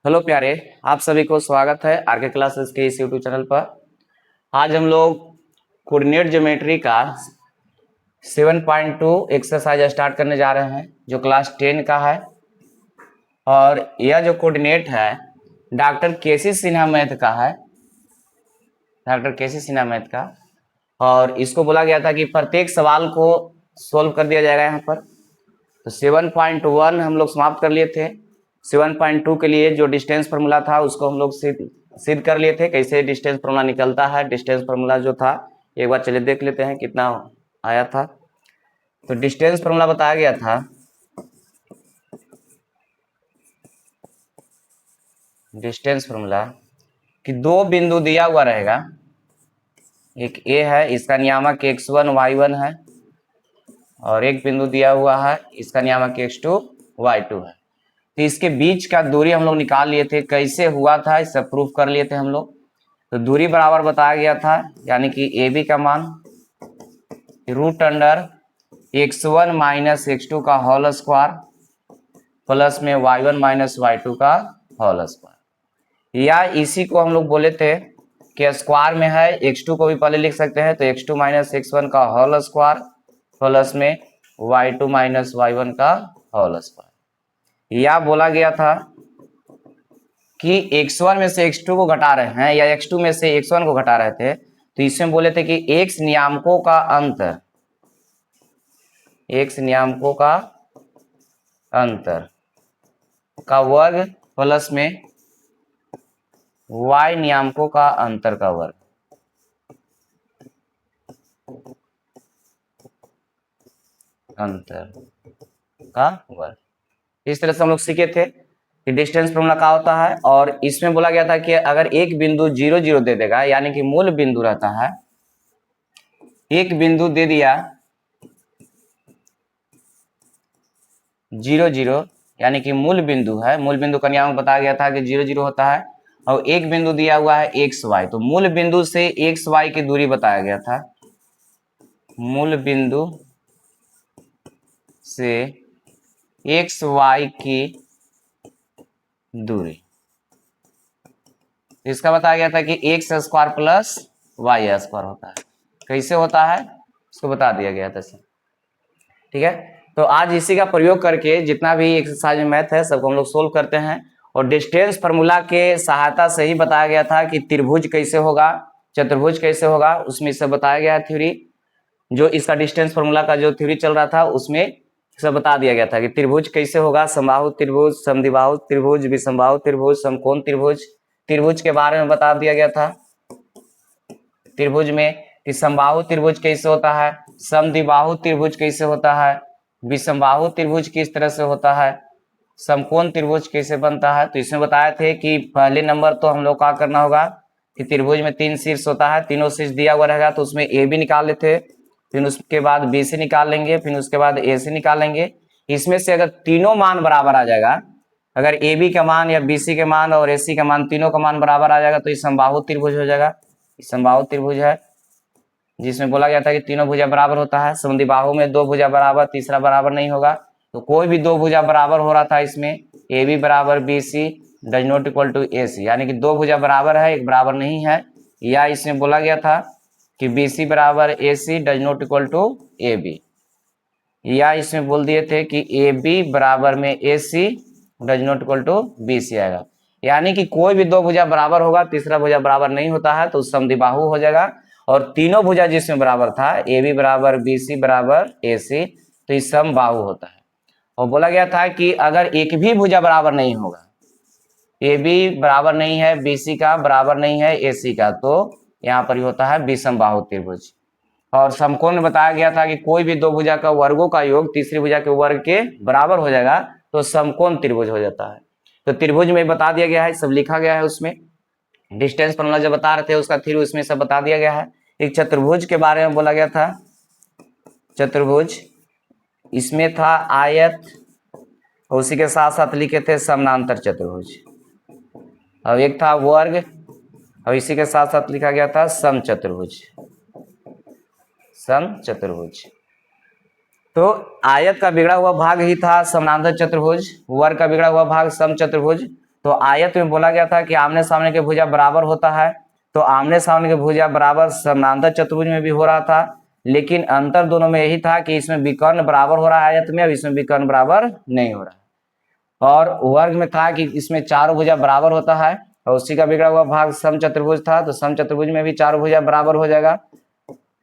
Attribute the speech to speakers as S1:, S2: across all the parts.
S1: Hello प्यारे, आप सभी को स्वागत है आरके क्लासेस के इस यूट्यूब चैनल पर। आज हम लोग कोऑर्डिनेट ज्योमेट्री का 7.2 एक्सरसाइज स्टार्ट करने जा रहे हैं जो क्लास 10 का है। और यह जो कोऑर्डिनेट है डॉक्टर केसी सिन्हा मैथ का है, डॉक्टर केसी सिन्हा मैथ का। और इसको बोला गया था कि प्रत्येक सवाल को सोल्व कर दिया जाएगा यहाँ पर। तो 7.1 हम लोग समाप्त कर लिए थे। 7.2 के लिए जो डिस्टेंस फार्मूला था उसको हम लोग सिद्ध कर लिए थे, कैसे डिस्टेंस फार्मूला निकलता है। डिस्टेंस फार्मूला जो था एक बार चलिए देख लेते हैं कितना आया था। तो डिस्टेंस फार्मूला बताया गया था, डिस्टेंस फार्मूला कि दो बिंदु दिया हुआ रहेगा, एक ए है, इसका नियामक x1 y1 है, और एक बिंदु दिया हुआ है, इसका नियामक x2 y2 है। तो इसके बीच का दूरी हम लोग निकाल लिए थे, कैसे हुआ था इसे प्रूफ कर लिए थे हम लोग। तो दूरी बराबर बताया गया था, यानी कि ए बी का मान root under x1 minus x2 का होल स्क्वायर प्लस में y1 माइनस y2 का होल स्क्वायर। या इसी को हम लोग बोले थे कि स्क्वायर में है, x2 को भी पहले लिख सकते हैं, तो x2 माइनस x1 का होल स्क्वायर प्लस में y2 माइनस y1 का होल स्क्वायर। या बोला गया था कि x1 में से x2 को घटा रहे हैं या x2 में से x1 को घटा रहे थे, तो इसमें बोले थे कि x नियामकों का अंतर, x नियामकों का अंतर का वर्ग प्लस में y नियामकों का अंतर का वर्ग, अंतर का वर्ग। इस तरह से हम लोग सीखे थे कि डिस्टेंस फार्मूला क्या होता है। और इसमें बोला गया था कि अगर एक बिंदु 0 0 दे देगा, यानी कि मूल बिंदु रहता है, एक बिंदु दे दिया 0 0, यानी कि मूल बिंदु है, मूल बिंदु का नियम बताया गया था कि 0 0 होता है, और एक बिंदु दिया हुआ है एक्स वाई, तो मूल बिंदु से एक्स वाई की दूरी बताया गया था, मूल बिंदु से एक्स वाई की दूरी। इसका बताया गया था कि X square plus Y square होता है। कैसे होता है इसको बता दिया गया था। ठीक है, तो आज इसी का प्रयोग करके जितना भी एक्सरसाइज में मैथ है सबको हम लोग सोल्व करते हैं। और डिस्टेंस फार्मूला के सहायता से ही बताया गया था कि त्रिभुज कैसे होगा, चतुर्भुज कैसे होगा, उसमें सब बताया गया थ्योरी। जो इसका डिस्टेंस फार्मूला का जो थ्योरी चल रहा था उसमें सब बता दिया गया था कि त्रिभुज कैसे होगा, समबाहु त्रिभुज, समद्विबाहु त्रिभुज, विषमबाहु त्रिभुज, समकोण त्रिभुज। त्रिभुज के बारे में बता दिया गया था त्रिभुज में कि समबाहु त्रिभुज कैसे होता है, समद्विबाहु त्रिभुज कैसे होता है, विषमबाहु त्रिभुज किस तरह से होता है, समकोण त्रिभुज कैसे बनता है। तो इसमें बताए थे कि पहले नंबर तो हम लोग क्या करना होगा कि त्रिभुज में 3 शीर्ष होता है, तीनों शीर्ष दिया हुआ रहेगा तो उसमें ए बी निकाल लेते, फिर उसके बाद बी सी निकाल लेंगे, फिर उसके बाद ए सी निकालेंगे। इसमें से अगर तीनों मान बराबर आ जाएगा, अगर ए बी का मान या बी सी के मान और ए सी का मान तीनों का मान बराबर आ जाएगा तो ये समबाहु त्रिभुज हो जाएगा। समबाहु त्रिभुज है जिसमें बोला गया था कि तीनों भुजा बराबर होता है। समद्विबाहु में दो भुजा बराबर, तीसरा बराबर नहीं होगा, तो कोई भी दो भुजा बराबर हो रहा था इसमें, ए बी बराबर B C does not equal to A C, यानी कि दो भुजा बराबर है एक बराबर नहीं है। या इसमें बोला गया था कि बी सी बराबर A C does not equal to A B, या इसमें बोल दिए थे कि ए बी बराबर में A C does not equal to B C आएगा, यानी कि कोई भी दो भुजा बराबर होगा तीसरा भुजा बराबर नहीं होता है तो समद्विबाहु हो जाएगा। और तीनों भुजा जिसमें बराबर था, ए बी बराबर बी सी बराबर ए सी, तो ये समबाहु होता है। और बोला गया था कि अगर एक भी भुजा बराबर नहीं होगा, ए बी बराबर नहीं है बी सी का, बराबर नहीं है ए सी का, तो यहाँ पर होता है विषमबाहु त्रिभुज। और समकोण में बताया गया था कि कोई भी दो भुजा का वर्गों का योग तीसरी भुजा के वर्ग के बराबर हो जाएगा तो समकोण त्रिभुज हो जाता है। तो त्रिभुज में बता दिया गया है, सब लिखा गया है उसमें। डिस्टेंस फार्मूला जब बता रहे थे उसका थ्योरी उसमें सब बता दिया गया है। एक चतुर्भुज के बारे में बोला गया था, चतुर्भुज इसमें था आयत और उसी के साथ साथ लिखे थे समानांतर चतुर्भुज, और एक था वर्ग और इसी के साथ साथ लिखा गया था समचतुर्भुज, समचतुर्भुज। तो आयत का बिगड़ा हुआ भाग ही था समानांतर चतुर्भुज, वर्ग का बिगड़ा हुआ भाग समचतुर्भुज। तो आयत में बोला गया था कि आमने सामने के भुजा बराबर होता है, तो आमने सामने के भुजा बराबर समानांतर चतुर्भुज में भी हो रहा था, लेकिन अंतर दोनों में यही था कि इसमें विकर्ण बराबर हो रहा है आयत में, अब इसमें विकर्ण बराबर नहीं हो रहा है। और वर्ग में था कि इसमें चारों भुजा बराबर होता है और उसी का बिगड़ा हुआ भाग सम चतुर्भुज था, तो सम चतुर्भुज में भी चारों भुजा बराबर हो जाएगा।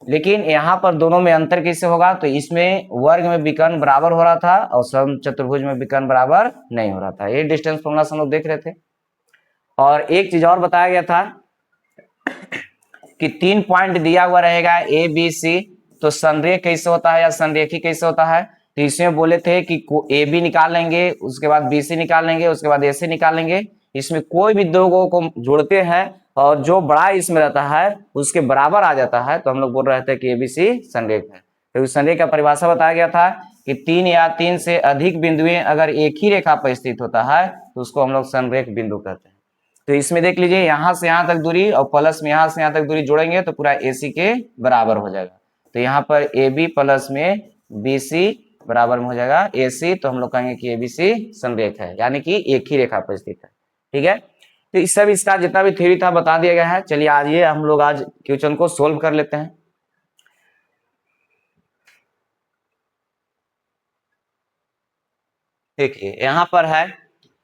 S1: लेकिन यहाँ पर दोनों में अंतर कैसे होगा, तो इसमें वर्ग में विकर्ण बराबर हो रहा था और सम चतुर्भुज में विकर्ण बराबर नहीं हो रहा था। ये डिस्टेंस फॉर्मूला हम लोग देख रहे थे। और एक चीज और बताया गया था कि 3 पॉइंट दिया हुआ रहेगा ए बी सी, तो संरेख कैसे होता है या संरेखी कैसे होता है, तो इसमें बोले थे कि ए बी निकाल लेंगे, उसके बाद बी सी निकाल लेंगे, उसके बाद ए सी निकाल लेंगे। इसमें कोई भी दो को जोड़ते हैं और जो बड़ा इसमें रहता है उसके बराबर आ जाता है, तो हम लोग बोल रहे थे कि एबीसी संरेख है। तो संरेख का परिभाषा बताया गया था कि 3 या 3 से अधिक बिंदुएं अगर एक ही रेखा पर स्थित होता है तो उसको हम लोग संरेख बिंदु कहते हैं। तो इसमें देख लीजिए यहाँ से यहाँ तक दूरी और प्लस में यहाँ से यहाँ तक दूरी जोड़ेंगे तो पूरा एसी के बराबर हो जाएगा। तो यहाँ पर ए बी प्लस में बी सी बराबर में हो जाएगा एसी, तो हम लोग कहेंगे कि एबीसी संरेख है, यानी कि एक ही रेखा पर स्थित है। ठीक है, तो इस सब इसका जितना भी थ्योरी था बता दिया गया है। चलिए आज ये हम लोग आज क्वेश्चन को सोल्व कर लेते हैं। देखिए यहाँ पर है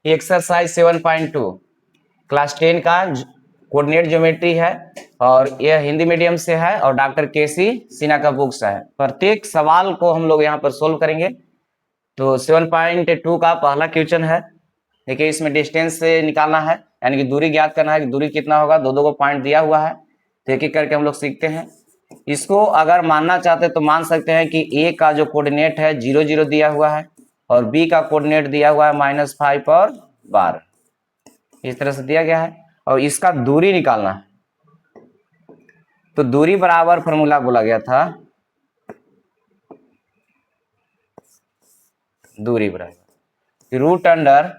S1: एक्सरसाइज 7.2 क्लास 10 का कोऑर्डिनेट ज्योमेट्री है और यह हिंदी मीडियम से है और डॉक्टर केसी सिन्हा का बुक्स है। प्रत्येक सवाल को हम लोग यहाँ पर सोल्व करेंगे। तो 7.2 का पहला क्वेश्चन है। देखिए इसमें डिस्टेंस से निकालना है, यानी कि दूरी ज्ञात करना है कि दूरी कितना होगा। दो को पॉइंट दिया हुआ है, तो एक एक करके हम लोग सीखते हैं। इसको अगर मानना चाहते तो मान सकते हैं कि ए का जो कोऑर्डिनेट है 0 0 दिया हुआ है और बी का कोऑर्डिनेट दिया हुआ है -5 और 12, इस तरह से दिया गया है और इसका दूरी निकालना है। तो दूरी बराबर फॉर्मूला बोला गया था, दूरी बराबर root under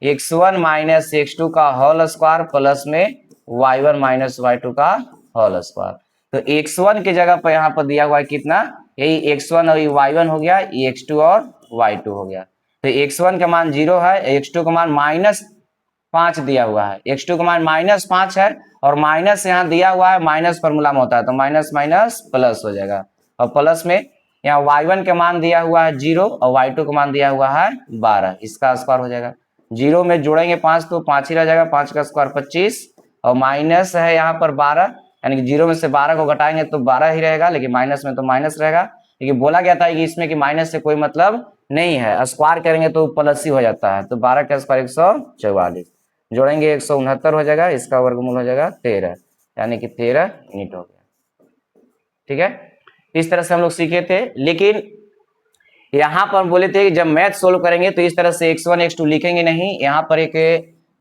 S1: x1 minus x2 का होल स्क्वायर प्लस में y1 माइनस y2 का होल स्क्वायर। तो x1 की जगह पर यहाँ पर दिया हुआ है कितना, यही x1 और y1 हो गया, ये x2 और y2 हो गया। तो x1 का मान 0 है, x2 का मान -5 दिया हुआ है, x2 का मान -5 है और माइनस यहाँ दिया हुआ है, माइनस फॉर्मूला में होता है तो माइनस माइनस प्लस हो जाएगा। और प्लस में यहाँ y1 का मान दिया हुआ है 0 और y2 का मान दिया हुआ है 12, इसका स्क्वायर हो जाएगा। 0 में जोड़ेंगे 5 तो 5 ही रह जाएगा, 5 का स्क्वायर 25 और माइनस है यहाँ पर 12, यानी कि 0 में से 12 को घटाएंगे तो 12 ही रहेगा, लेकिन माइनस में तो माइनस रहेगा। लेकिन बोला गया था कि इसमें कि माइनस से कोई मतलब नहीं है, स्क्वायर करेंगे तो प्लस ही हो जाता है। तो 12 का स्क्वायर 144, जोड़ेंगे 169 हो जाएगा, इसका वर्गमूल हो जाएगा 13, यानी कि 13 यूनिट हो गया। ठीक है, इस तरह से हम लोग सीखे थे। लेकिन यहाँ पर बोले थे कि जब मैथ सोल्व करेंगे तो इस तरह से x1 x2 लिखेंगे नहीं, यहाँ पर एक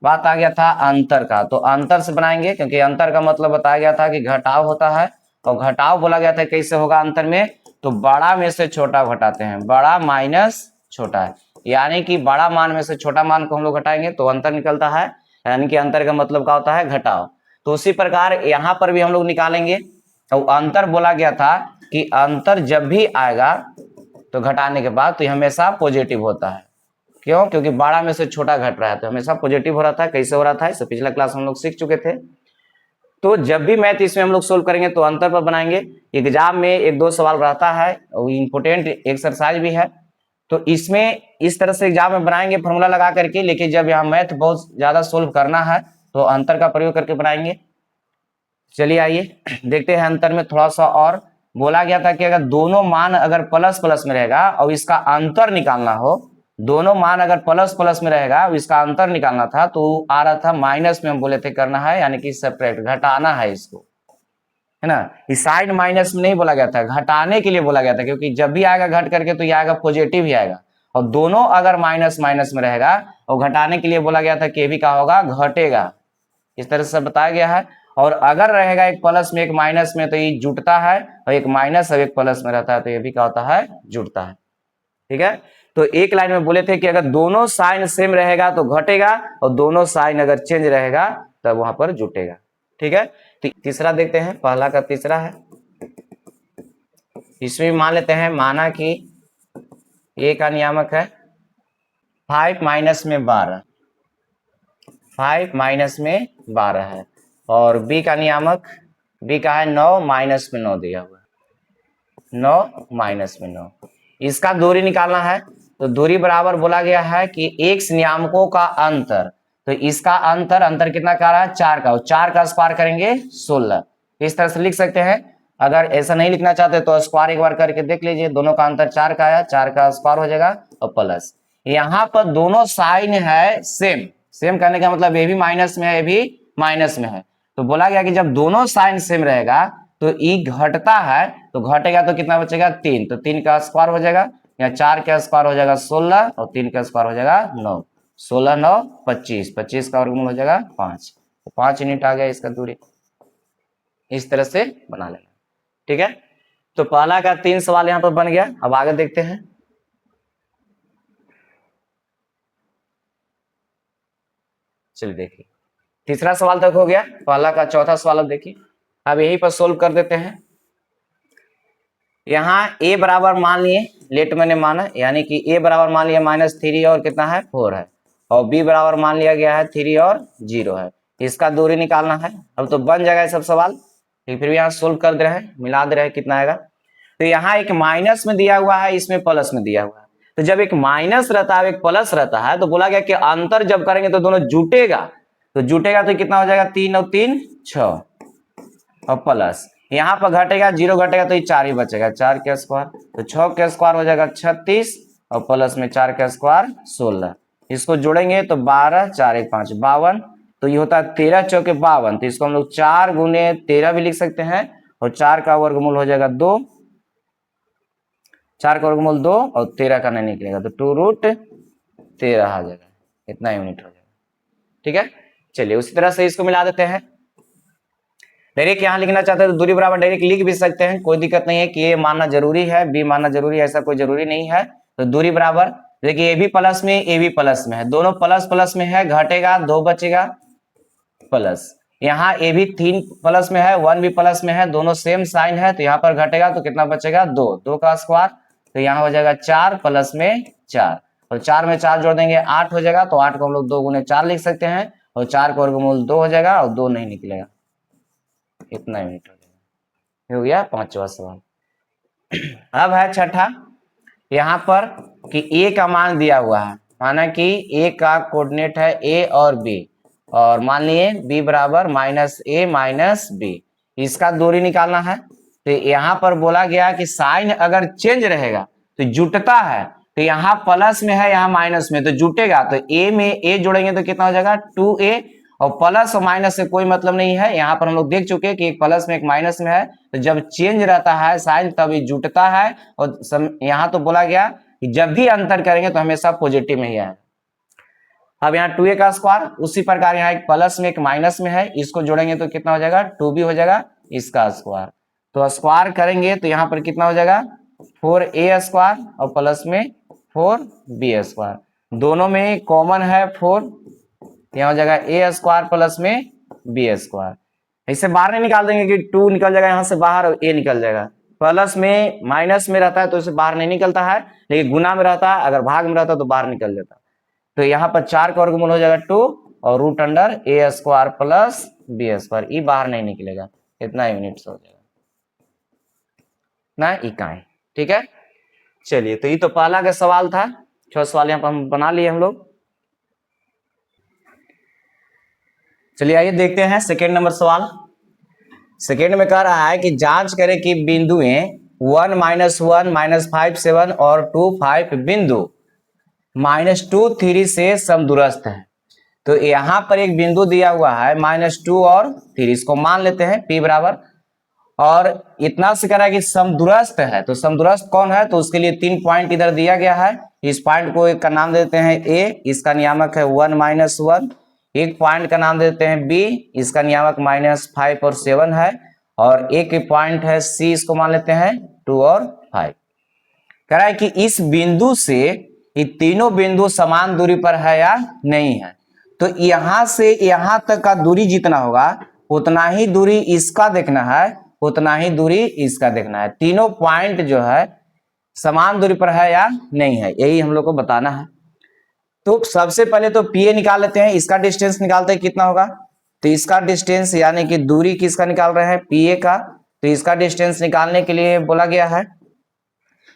S1: बात आ गया था अंतर का, तो अंतर से बनाएंगे, क्योंकि अंतर का मतलब बताया गया था कि घटाव होता है और घटाव बोला गया था कैसे होगा अंतर में, तो बड़ा में से छोटा घटाते हैं, बड़ा माइनस छोटा है, यानी कि बड़ा मान में से छोटा मान को हम लोग घटाएंगे तो अंतर निकलता है, यानी कि अंतर का मतलब क्या होता है, घटाव। तो उसी प्रकार यहाँ पर भी हम लोग निकालेंगे। तो अंतर बोला गया था कि अंतर जब भी आएगा तो घटाने के बाद तो हमेशा पॉजिटिव होता है। क्यों, क्योंकि बड़ा में से छोटा घट रहा है तो हमेशा पॉजिटिव हो रहा था। कैसे हो रहा था इसे पिछला क्लास हम लोग सीख चुके थे। तो जब भी मैथ इसमें हम लोग सोल्व करेंगे तो अंतर पर बनाएंगे। एग्जाम में 1-2 सवाल रहता है और इंपोर्टेंट एक्सरसाइज भी है, तो इसमें इस तरह से एग्जाम में बनाएंगे फॉर्मूला लगा करके। लेकिन जब यहाँ मैथ बहुत ज्यादा सोल्व करना है तो अंतर का प्रयोग करके बनाएंगे। चलिए आइए देखते हैं अंतर में थोड़ा सा। और बोला गया था कि अगर दोनों मान अगर प्लस प्लस में रहेगा और इसका अंतर निकालना हो, दोनों मान अगर प्लस प्लस में रहेगा और इसका अंतर निकालना था तो आ रहा था माइनस में, हम बोले थे करना है, यानी कि सेपरेट घटाना है इसको, है ना। इस साइड माइनस में नहीं बोला गया था, घटाने के लिए बोला गया था, क्योंकि जब भी आएगा घट करके तो ये आएगा पॉजिटिव ही आएगा। और दोनों अगर माइनस माइनस में रहेगा और घटाने के लिए बोला गया था कि भी क्या होगा, घटेगा। इस तरह से बताया गया है। और अगर रहेगा एक प्लस में एक माइनस में तो ये जुटता है, और एक माइनस और एक प्लस में रहता है तो ये भी क्या होता है, जुटता है। ठीक है, तो एक लाइन में बोले थे कि अगर दोनों साइन सेम रहेगा तो घटेगा और दोनों साइन अगर चेंज रहेगा तब वहां पर जुटेगा। ठीक है, तीसरा देखते हैं, पहला का तीसरा है। इसमें मान लेते हैं, माना कि ए का नियामक है 5 माइनस में 12, 5 माइनस में 12 है, और बी का नियामक, बी का है 9 माइनस में 9 दिया हुआ है, 9 माइनस में 9। इसका दूरी निकालना है, तो दूरी बराबर बोला गया है कि x नियामकों का अंतर, तो इसका अंतर कितना का रहा है 4 का, 4 का स्क्वायर करेंगे 16। इस तरह से लिख सकते हैं। अगर ऐसा नहीं लिखना चाहते तो स्क्वायर एक बार करके देख लीजिए, दोनों का अंतर 4 का आया, 4 का स्क्वायर हो जाएगा और प्लस, यहाँ पर दोनों साइन है सेम, सेम करने का मतलब ये भी माइनस में है, ये भी माइनस में है, तो बोला गया कि जब दोनों साइन सेम रहेगा तो ई घटता है, तो घटेगा तो कितना बचेगा 3, तो 3 का स्क्वायर हो जाएगा, या 4 का स्क्वायर हो जाएगा 16 और 3 का स्क्वायर हो जाएगा 9, 16 9 25, 25 का वर्गमूल हो जाएगा 5, तो 5 यूनिट आ गया इसका दूरी। इस तरह से बना लेना, ठीक है। तो पहला का 3 सवाल यहाँ पर बन गया। अब आगे देखते हैं। चलिए देखिए, तीसरा सवाल तक हो गया, पहला का चौथा सवाल अब देखिए। अब यहीं पर सोल्व कर देते हैं। यहाँ a बराबर मान लिए, लेट मैंने माना, यानी कि a बराबर मान लिया -3 और कितना है 4 है, और b बराबर मान लिया गया है 3 और 0 है। इसका दूरी निकालना है। अब तो बन जाएगा ये सब सवाल, फिर भी यहाँ सोल्व कर दे रहे हैं, मिला दे रहे हैं कितना आएगा। तो यहाँ एक माइनस में दिया हुआ है, इसमें प्लस में दिया हुआ है, तो जब एक माइनस रहता है एक प्लस रहता है, तो बोला गया कि अंतर जब करेंगे तो दोनों जुटेगा, तो जुटेगा तो कितना हो जाएगा 3 और 3 6, और प्लस यहाँ पर घटेगा 0 घटेगा तो ये 4 ही बचेगा, 4 का स्क्वायर, तो 6 का स्क्वायर हो जाएगा 36 और प्लस में 4 का स्क्वायर 16। इसको जोड़ेंगे तो 12 4 1 5 52, तो ये होता है 13 चौके 52, तो इसको हम लोग 4 गुने 13 भी लिख सकते हैं, और 4 का वर्गमूल हो जाएगा 2, 4 का वर्गमूल 2 और 13 का नहीं निकलेगा तो 2√13 आ जाएगा, इतना यूनिट हो जाएगा, ठीक है। चलिए उसी तरह से इसको मिला देते हैं। डायरेक्ट यहाँ लिखना चाहते हैं तो दूरी बराबर डायरेक्ट लिख भी सकते हैं, कोई दिक्कत नहीं है कि ए मानना जरूरी है बी मानना जरूरी है, ऐसा कोई जरूरी नहीं है। तो दूरी बराबर देखिए ए भी प्लस में ए भी प्लस में है, दोनों प्लस प्लस में है, घटेगा 2 बचेगा प्लस, यहाँ ए भी 3 प्लस में है 1 भी प्लस में है, दोनों सेम साइन है, तो यहाँ पर घटेगा तो कितना बचेगा 2, 2 का स्क्वायर, तो यहाँ हो जाएगा 4 प्लस में 4, और 4 में 4 जोड़ देंगे 8 हो जाएगा, तो 8 को हम लोग 2 गुने 4 लिख सकते हैं, और 4 का वर्गमूल 2 हो जाएगा और 2 नहीं निकलेगा, इतना यूनिट हो जाएगा। हो गया पांचवा सवाल। अब है छठा, यहाँ पर कि a का मान दिया हुआ है, माना कि a का कोऑर्डिनेट है a और b, और मान लिए b बराबर -a - b, इसका दूरी निकालना है। तो यहाँ पर बोला गया कि साइन अगर चेंज रहेगा तो जुटता है, तो यहाँ प्लस में है यहाँ माइनस में, तो जुटेगा, तो a में a जोड़ेंगे तो कितना हो जाएगा 2a, और प्लस और माइनस से कोई मतलब नहीं है, यहाँ पर हम लोग देख चुके हैं कि एक प्लस में एक माइनस में है, तो जब चेंज रहता है साइन तब ये जुटता है, और यहाँ तो बोला गया कि जब भी अंतर करेंगे तो हमेशा पॉजिटिव में ही आएगा। अब यहाँ 2a का स्क्वायर, उसी प्रकार यहाँ एक प्लस में एक माइनस में है, इसको जोड़ेंगे तो कितना हो जाएगा 2b हो जाएगा इसका स्क्वायर, तो स्क्वायर करेंगे तो यहाँ पर कितना हो जाएगा 4a स्क्वायर और प्लस में 4b स्क्वायर, दोनों में कॉमन है 4, यहाँ हो जाएगा a स्क्वायर प्लस में b स्क्वायर। इसे बाहर नहीं निकाल देंगे कि 2 निकल जाएगा यहाँ से बाहर और a निकल जाएगा, प्लस में माइनस में रहता है तो इसे बाहर नहीं निकलता है, लेकिन गुना में रहता है, अगर भाग में रहता है तो बाहर निकल जाता है। तो यहाँ पर 4 का वर्गमूल हो जाएगा 2 और root under a square plus b square, ई बाहर नहीं निकलेगा, इतना यूनिट्स हो जाएगा ना इकाई, ठीक है। चलिए तो ये तो पहला का सवाल था, 6 सवाल यहाँ पर हम बना लिए हम लोग। चलिए आइए देखते हैं सेकेंड नंबर सवाल। सेकेंड में कह रहा है कि जांच करें कि बिंदुएं 1 -1 -5 7 और 2 5 बिंदु -2 3 से समदूरस्थ है। तो यहाँ पर एक बिंदु दिया हुआ है -2 और 3, इसको मान लेते हैं p बराबर, और इतना से कह रहा है कि समदूरस्थ है, तो समदूरस्थ कौन है, तो उसके लिए 3 पॉइंट इधर दिया गया है, इस पॉइंट को एक का नाम देते हैं a, इसका नियामक है 1 -1, एक पॉइंट का नाम देते हैं b, इसका नियामक -5 और 7 है, और एक पॉइंट है c, इसको मान लेते हैं 2 और 5। कह रहा है कि इस बिंदु से ये तीनों बिंदु समान दूरी पर है या नहीं है, तो यहां से यहां तक का दूरी जितना होगा उतना ही दूरी इसका देखना है, उतना ही दूरी इसका देखना है, तीनों पॉइंट जो है समान दूरी पर है या नहीं है, यही हम लोग को बताना है। तो सबसे पहले तो पी ए निकाल लेते हैं, इसका डिस्टेंस निकालते हैं कितना होगा। तो इसका डिस्टेंस यानी कि दूरी किसका निकाल रहे हैं, पी ए का। तो इसका डिस्टेंस निकालने के लिए बोला गया है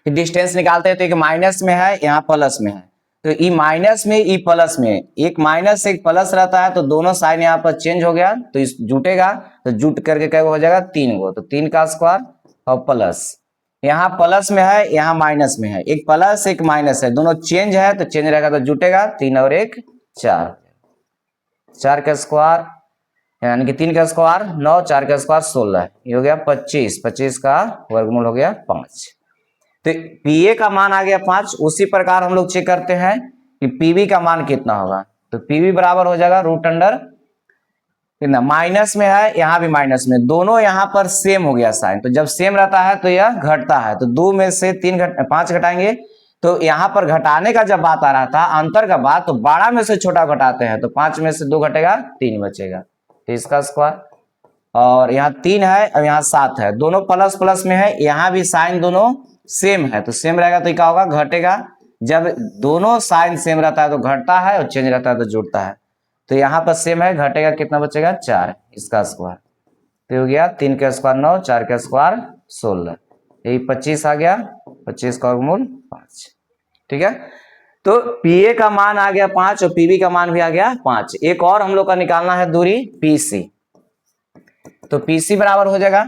S1: कि डिस्टेंस निकालते हैं तो एक माइनस में है, यहाँ प्लस में है। तो ई माइनस में ई प्लस में, एक माइनस एक प्लस रहता है तो दोनों साइन यहाँ पर चेंज हो गया, तो इस जुटेगा, तो जुट करके क्या हो जाएगा 3 गो, तो 3 का स्क्वायर और प्लस, यहाँ प्लस में है यहाँ माइनस में है, एक प्लस एक माइनस है, दोनों चेंज है तो चेंज रहेगा तो जुटेगा 3 और 1 4, 4 का स्क्वायर यानी कि 3 का स्क्वायर 9, 4 का स्क्वायर 16, ये हो गया 25, 25 का वर्गमूल हो गया 5। तो पीए का मान आ गया 5। उसी प्रकार हम लोग चेक करते हैं कि पीबी का मान कितना होगा। तो पीबी बराबर हो जाएगा रूट अंडर कितना, माइनस में है यहाँ भी माइनस में, दोनों यहाँ पर सेम हो गया साइन। तो जब सेम रहता है तो यह घटता है, तो 2 में से 5 घटाएंगे, तो यहाँ पर घटाने का जब बात आ रहा था अंतर का बात, तो 12 में से छोटा घटाते हैं, तो 5 में से 2 घटेगा 3 बचेगा, तो इसका स्क्वायर। और यहाँ 3 है और यहाँ 7 है, दोनों प्लस प्लस में है, यहाँ भी साइन दोनों सेम है, तो सेम रहेगा तो क्या होगा घटेगा। जब दोनों साइन सेम रहता है तो घटता है और चेंज रहता है तो जुड़ता है। तो यहाँ पर सेम है, घटेगा कितना बचेगा 4, इसका स्क्वायर। तो हो गया 3 का स्क्वायर 9, 4 का स्क्वायर 16, यही 25 आ गया, 25 का वर्गमूल 5। ठीक है, तो पीए का मान आ गया 5 और पीबी का मान भी आ गया 5। एक और हम लोग का निकालना है दूरी पीसी। तो पीसी बराबर हो जाएगा,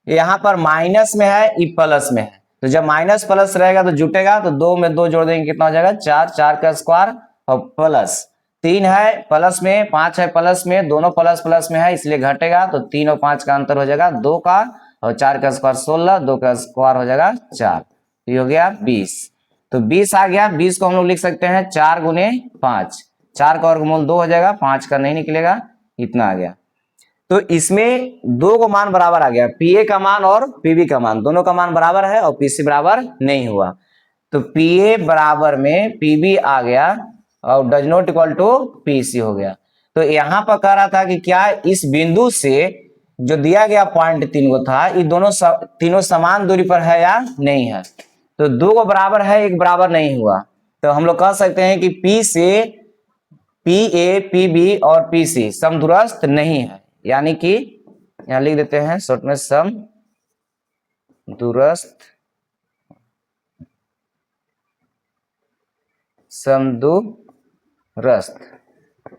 S1: यहाँ पर माइनस में है ई प्लस में है, तो जब माइनस प्लस रहेगा तो जुटेगा, तो 2 में 2 जोड़ देंगे कितना हो जाएगा 4, 4 का स्क्वायर और प्लस 3 है प्लस में, 5 है प्लस में, दोनों प्लस प्लस में है इसलिए घटेगा, तो 3 और 5 का अंतर हो जाएगा 2 का, और 4 का स्क्वायर 16, 2 का स्क्वायर हो जाएगा 4, ये हो गया 20। तो 20 आ गया, 20 को हम लोग लिख सकते हैं 4 गुने 5, 4 का वर्गमूल 2 हो जाएगा, 5 का नहीं निकलेगा, इतना आ गया। तो इसमें 2 को मान बराबर आ गया, पीए का मान और पीबी का मान, दोनों का मान बराबर है और पीसी बराबर नहीं हुआ। तो पीए बराबर में पीबी आ गया और does not equal to PC हो गया। तो यहां पर कह रहा था कि क्या इस बिंदु से जो दिया गया पॉइंट 3 गो था, ये दोनों तीनों समान दूरी पर है या नहीं है। तो 2 को बराबर है, एक बराबर नहीं हुआ, तो हम लोग कह सकते हैं कि पी से पी ए पी बी और पी सी समदूरस्थ नहीं है, यानी कि यहां लिख देते हैं शॉर्ट में समदूरस्थ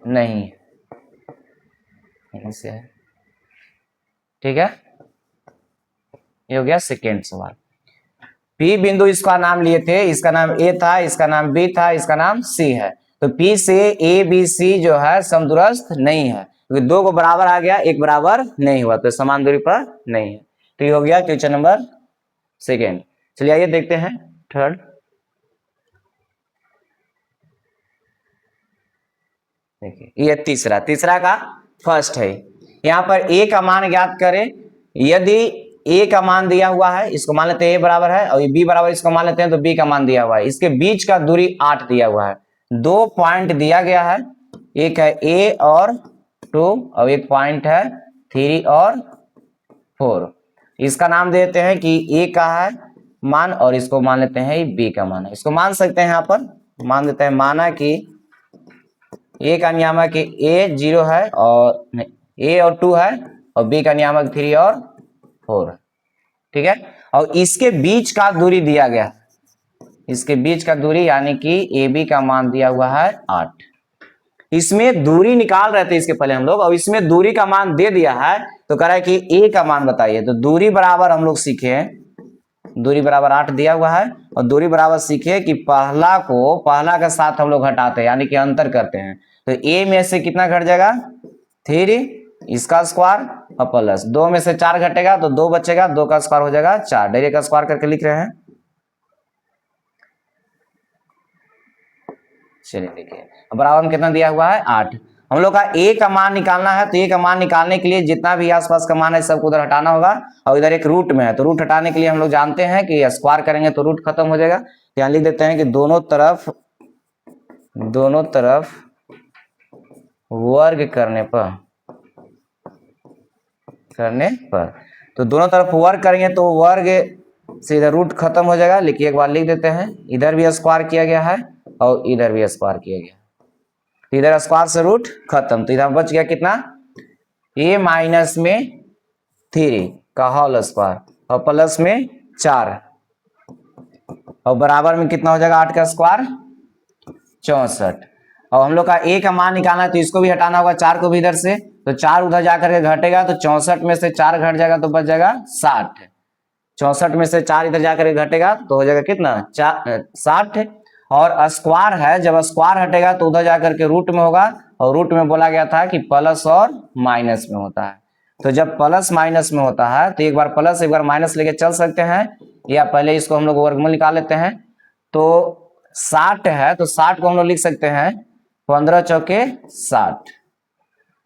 S1: नहीं, यहीं से है। ठीक है, ये हो गया सेकेंड सवाल। पी बिंदु इसका नाम लिए थे, इसका नाम ए था, इसका नाम बी था, इसका नाम सी है। तो पी से ए बी सी जो है समदूरस्थ नहीं है, क्योंकि 2 को बराबर आ गया, एक बराबर नहीं हुआ, तो समान दूरी पर नहीं है। तो ये हो गया क्वेश्चन नंबर सेकेंड। चलिए आइए देखते हैं थर्ड। देखिए ये तीसरा का फर्स्ट है। यहाँ पर ए का मान ज्ञात करें। यदि ए का मान दिया हुआ है, इसको मान लेते हैं ए बराबर है, और बी बराबर इसको मान लेते हैं, तो बी का मान दिया हुआ है, इसके बीच का दूरी 8 दिया हुआ है, 2 पॉइंट दिया गया है, एक है ए और 2 और एक पॉइंट है 3 और 4। इसका नाम देते हैं कि ए का है मान और इसको मान लेते हैं बी का मान है। इसको मान सकते हैं, यहाँ पर मान देते हैं, माना कि ए का नियामक ए 0 है और ए और 2 है, और बी का नियामक 3 और 4। ठीक है, और इसके बीच का दूरी दिया गया, इसके बीच का दूरी यानी कि ए बी का मान दिया हुआ है 8। इसमें दूरी निकाल रहे थे इसके पहले हम लोग, और इसमें दूरी का मान दे दिया है, तो कह रहा है कि ए का मान बताइए। तो दूरी बराबर हम लोग सीखे, दूरी बराबर 8 दिया हुआ है, और दूरी बराबर सीखे कि पहला के साथ हम लोग घटाते हैं, यानी कि अंतर करते हैं। तो ए में से कितना घट जाएगा 3, इसका स्क्वायर और प्लस 2 में से 4 घटेगा तो 2 बचेगा, 2 का स्क्वायर हो जाएगा 4, डायरेक्ट का स्क्वायर करके लिख रहे हैं। चलिए देखिए बराबर में कितना दिया हुआ है 8। हम लोग का ए का मान निकालना है, तो ए का मान निकालने के लिए जितना भी आसपास का मान है सबको उधर हटाना होगा, और इधर एक रूट में है, तो रूट हटाने के लिए हम लोग जानते हैं कि स्क्वायर करेंगे तो रूट खत्म हो जाएगा। तो यहाँ लिख देते हैं कि दोनों तरफ वर्ग करने पर तो दोनों तरफ वर्ग करेंगे तो वर्ग से इधर रूट खत्म हो जाएगा। लेकिन एक बार लिख देते हैं, इधर भी स्क्वायर किया गया है और इधर भी स्क्वायर किया गया, तो इधर स्क्वायर से रूट खत्म, तो इधर बच गया कितना, a माइनस में 3 का होल स्क्वायर और प्लस में 4 और बराबर में कितना हो जाएगा 8 का स्क्वायर 64। और हम लोग का a का मान निकालना है तो इसको भी हटाना होगा 4 को भी इधर से, तो 4 उधर जाकर के घटेगा तो 64 में से 4 घट जाएगा तो बच जाएगा 60। 64 में से 4 इधर जाकर के घटेगा तो हो जाएगा कितना 60। और स्क्वायर है, जब स्क्वायर हटेगा तो उधर जाकर के रूट में होगा, और रूट में बोला गया था कि प्लस और माइनस में होता है, तो जब प्लस माइनस में होता है तो एक बार प्लस एक बार माइनस लेके चल सकते हैं, या पहले इसको हम लोग वर्गमूल निकाल लेते हैं। तो 60 है तो 60 को हम लोग लिख सकते हैं 15 चौके 60,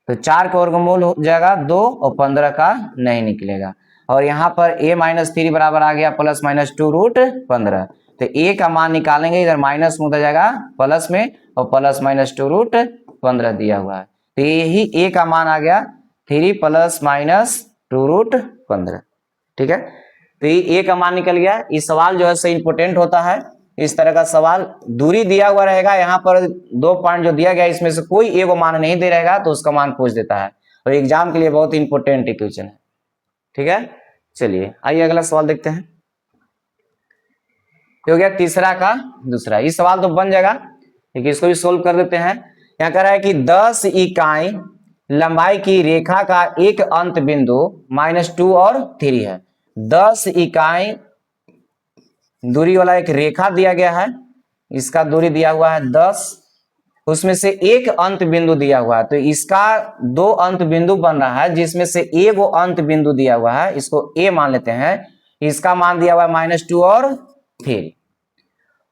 S1: तो 4 का वर्गमूल हो जाएगा 2 और 15 का नहीं निकलेगा। और यहाँ पर a माइनस 3 बराबर आ गया प्लस माइनस 2 रूट 15, तो a का मान निकालेंगे, इधर माइनस में उधर जाएगा प्लस में, और प्लस माइनस 2 रूट 15 दिया हुआ है, तो यही a का मान आ गया 3 प्लस माइनस 2 रूट 15। ठीक है, तो ये a का मान निकल गया। इस सवाल जो है सही इंपोर्टेंट होता है, इस तरह का सवाल दूरी दिया हुआ रहेगा, यहाँ पर 2 पॉइंट जो दिया गया इसमें से कोई एक मान नहीं दे रहेगा तो उसका मान पूछ देता है, और एग्जाम के लिए बहुत इंपोर्टेंट क्वेश्चन है। ठीक है, चलिए आइए अगला सवाल देखते हैं। ये हो गया तीसरा का दूसरा, इस सवाल तो बन जाएगा लेकिन इसको भी सोल्व कर देते हैं। यहाँ कह रहा है कि 10 इकाई लंबाई की रेखा का एक अंत बिंदु -2 और 3 है। 10 इकाई दूरी वाला एक रेखा दिया गया है, इसका दूरी दिया हुआ है 10, उसमें से एक अंत बिंदु दिया हुआ है, तो इसका 2 अंत बिंदु बन रहा है, जिसमें से एक अंत बिंदु दिया हुआ है, इसको a मान लेते हैं, इसका मान दिया हुआ है -2 और 3।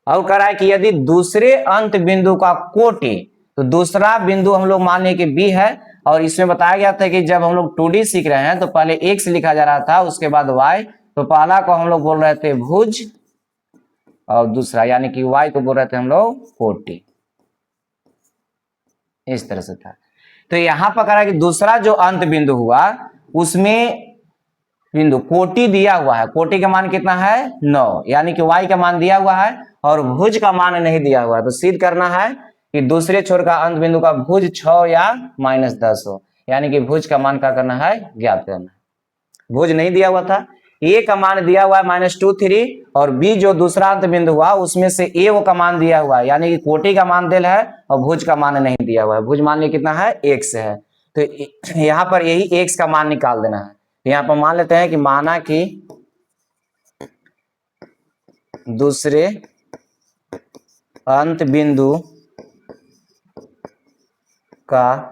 S1: अब कह रहा है कि यदि दूसरे अंत बिंदु का कोटि, तो दूसरा बिंदु हम लोग मान लें कि b है, और इसमें बताया गया था कि जब हम लोग 2D सीख रहे हैं तो पहले x लिखा जा रहा था उसके बाद y, तो पहला को हम लोग बोल रहे थे भुज और दूसरा यानी कि y को बोल रहे थे हम लोग कोटि, इस तरह से था। तो यहां पर कह रहा है कि दूसरा जो अंत बिंदु हुआ उसमें बिंदु कोटि दिया हुआ है, कोटि का मान कितना है 9, यानी कि y का मान दिया हुआ है और भुज का मान नहीं दिया हुआ है, तो सिद्ध करना है कि दूसरे छोर का अंत बिंदु का भुज 6 या -10 हो, यानी कि भुज का मान क्या करना है ज्ञात करना है। भुज नहीं दिया हुआ था, a का मान दिया हुआ है -2 3, और b जो दूसरा अंत बिंदु हुआ उसमें से a का मान दिया हुआ है, यानी कि कोटि का मान दिल है और भुज का मान नहीं दिया हुआ है। भुज मान लिया कितना है x है, तो यहाँ पर यही x का मान निकाल देना है। यहाँ पर मान लेते हैं कि माना कि दूसरे अंत बिंदु का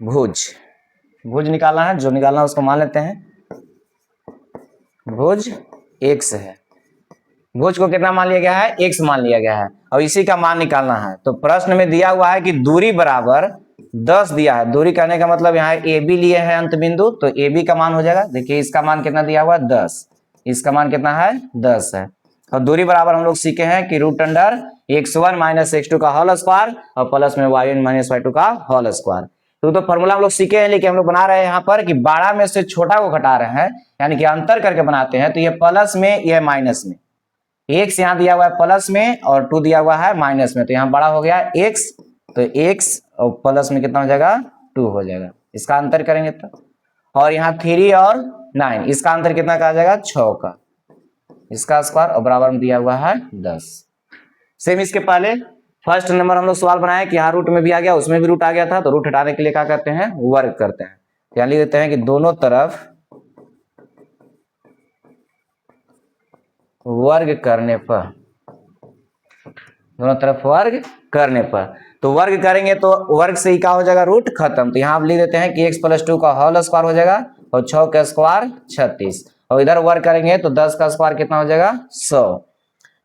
S1: भुज निकालना है, जो निकालना है उसको मान लेते हैं भुज x है। भुज को कितना मान लिया गया है x मान लिया गया है, और इसी का मान निकालना है। तो प्रश्न में दिया हुआ है कि दूरी बराबर 10 दिया है, दूरी करने का मतलब यहाँ AB लिए है अंत बिंदु, तो AB का मान हो जाएगा, देखिए इसका मान कितना दिया हुआ है 10, इसका मान कितना है 10 है, और दूरी बराबर हम लोग सीखे हैं कि √x1 - x2 का होल स्क्वायर और प्लस में y1 - y2 का होल स्क्वायर। तो फॉर्मूला हम लोग सीखे हैं, लेकिन हम लोग बना रहे हैं यहाँ पर कि बड़ा में से छोटा को घटा रहे हैं, यानी कि अंतर करके बनाते हैं। तो ये प्लस में यह माइनस में, x यहाँ दिया हुआ है प्लस में और 2 दिया हुआ है माइनस में, तो यहाँ बड़ा हो गया x, तो x और प्लस में कितना हो जाएगा 2 हो जाएगा, इसका अंतर करेंगे तो। और यहाँ 3 और 9, इसका अंतर कितना का आ जाएगा 6 का, इसका स्क्वायर, और बराबर में दिया हुआ है 10। सेम इसके पहले फर्स्ट नंबर हम लोग सवाल बनाए कि यहाँ रूट में भी आ गया, उसमें भी रूट आ गया था, तो रूट हटाने के लिए क्या करते हैं वर्ग करते हैं। यहाँ लिख देते हैं कि दोनों तरफ वर्ग करने पर, दोनों तरफ वर्ग करने पर, तो वर्ग करेंगे तो वर्ग से ही क्या हो जाएगा रूट खत्म। तो यहाँ आप लिख देते हैं कि x + 2 का होल स्क्वायर हो जाएगा और 6 का स्क्वायर 36, और इधर वर्ग करेंगे तो 10 का स्क्वायर कितना हो जाएगा 100।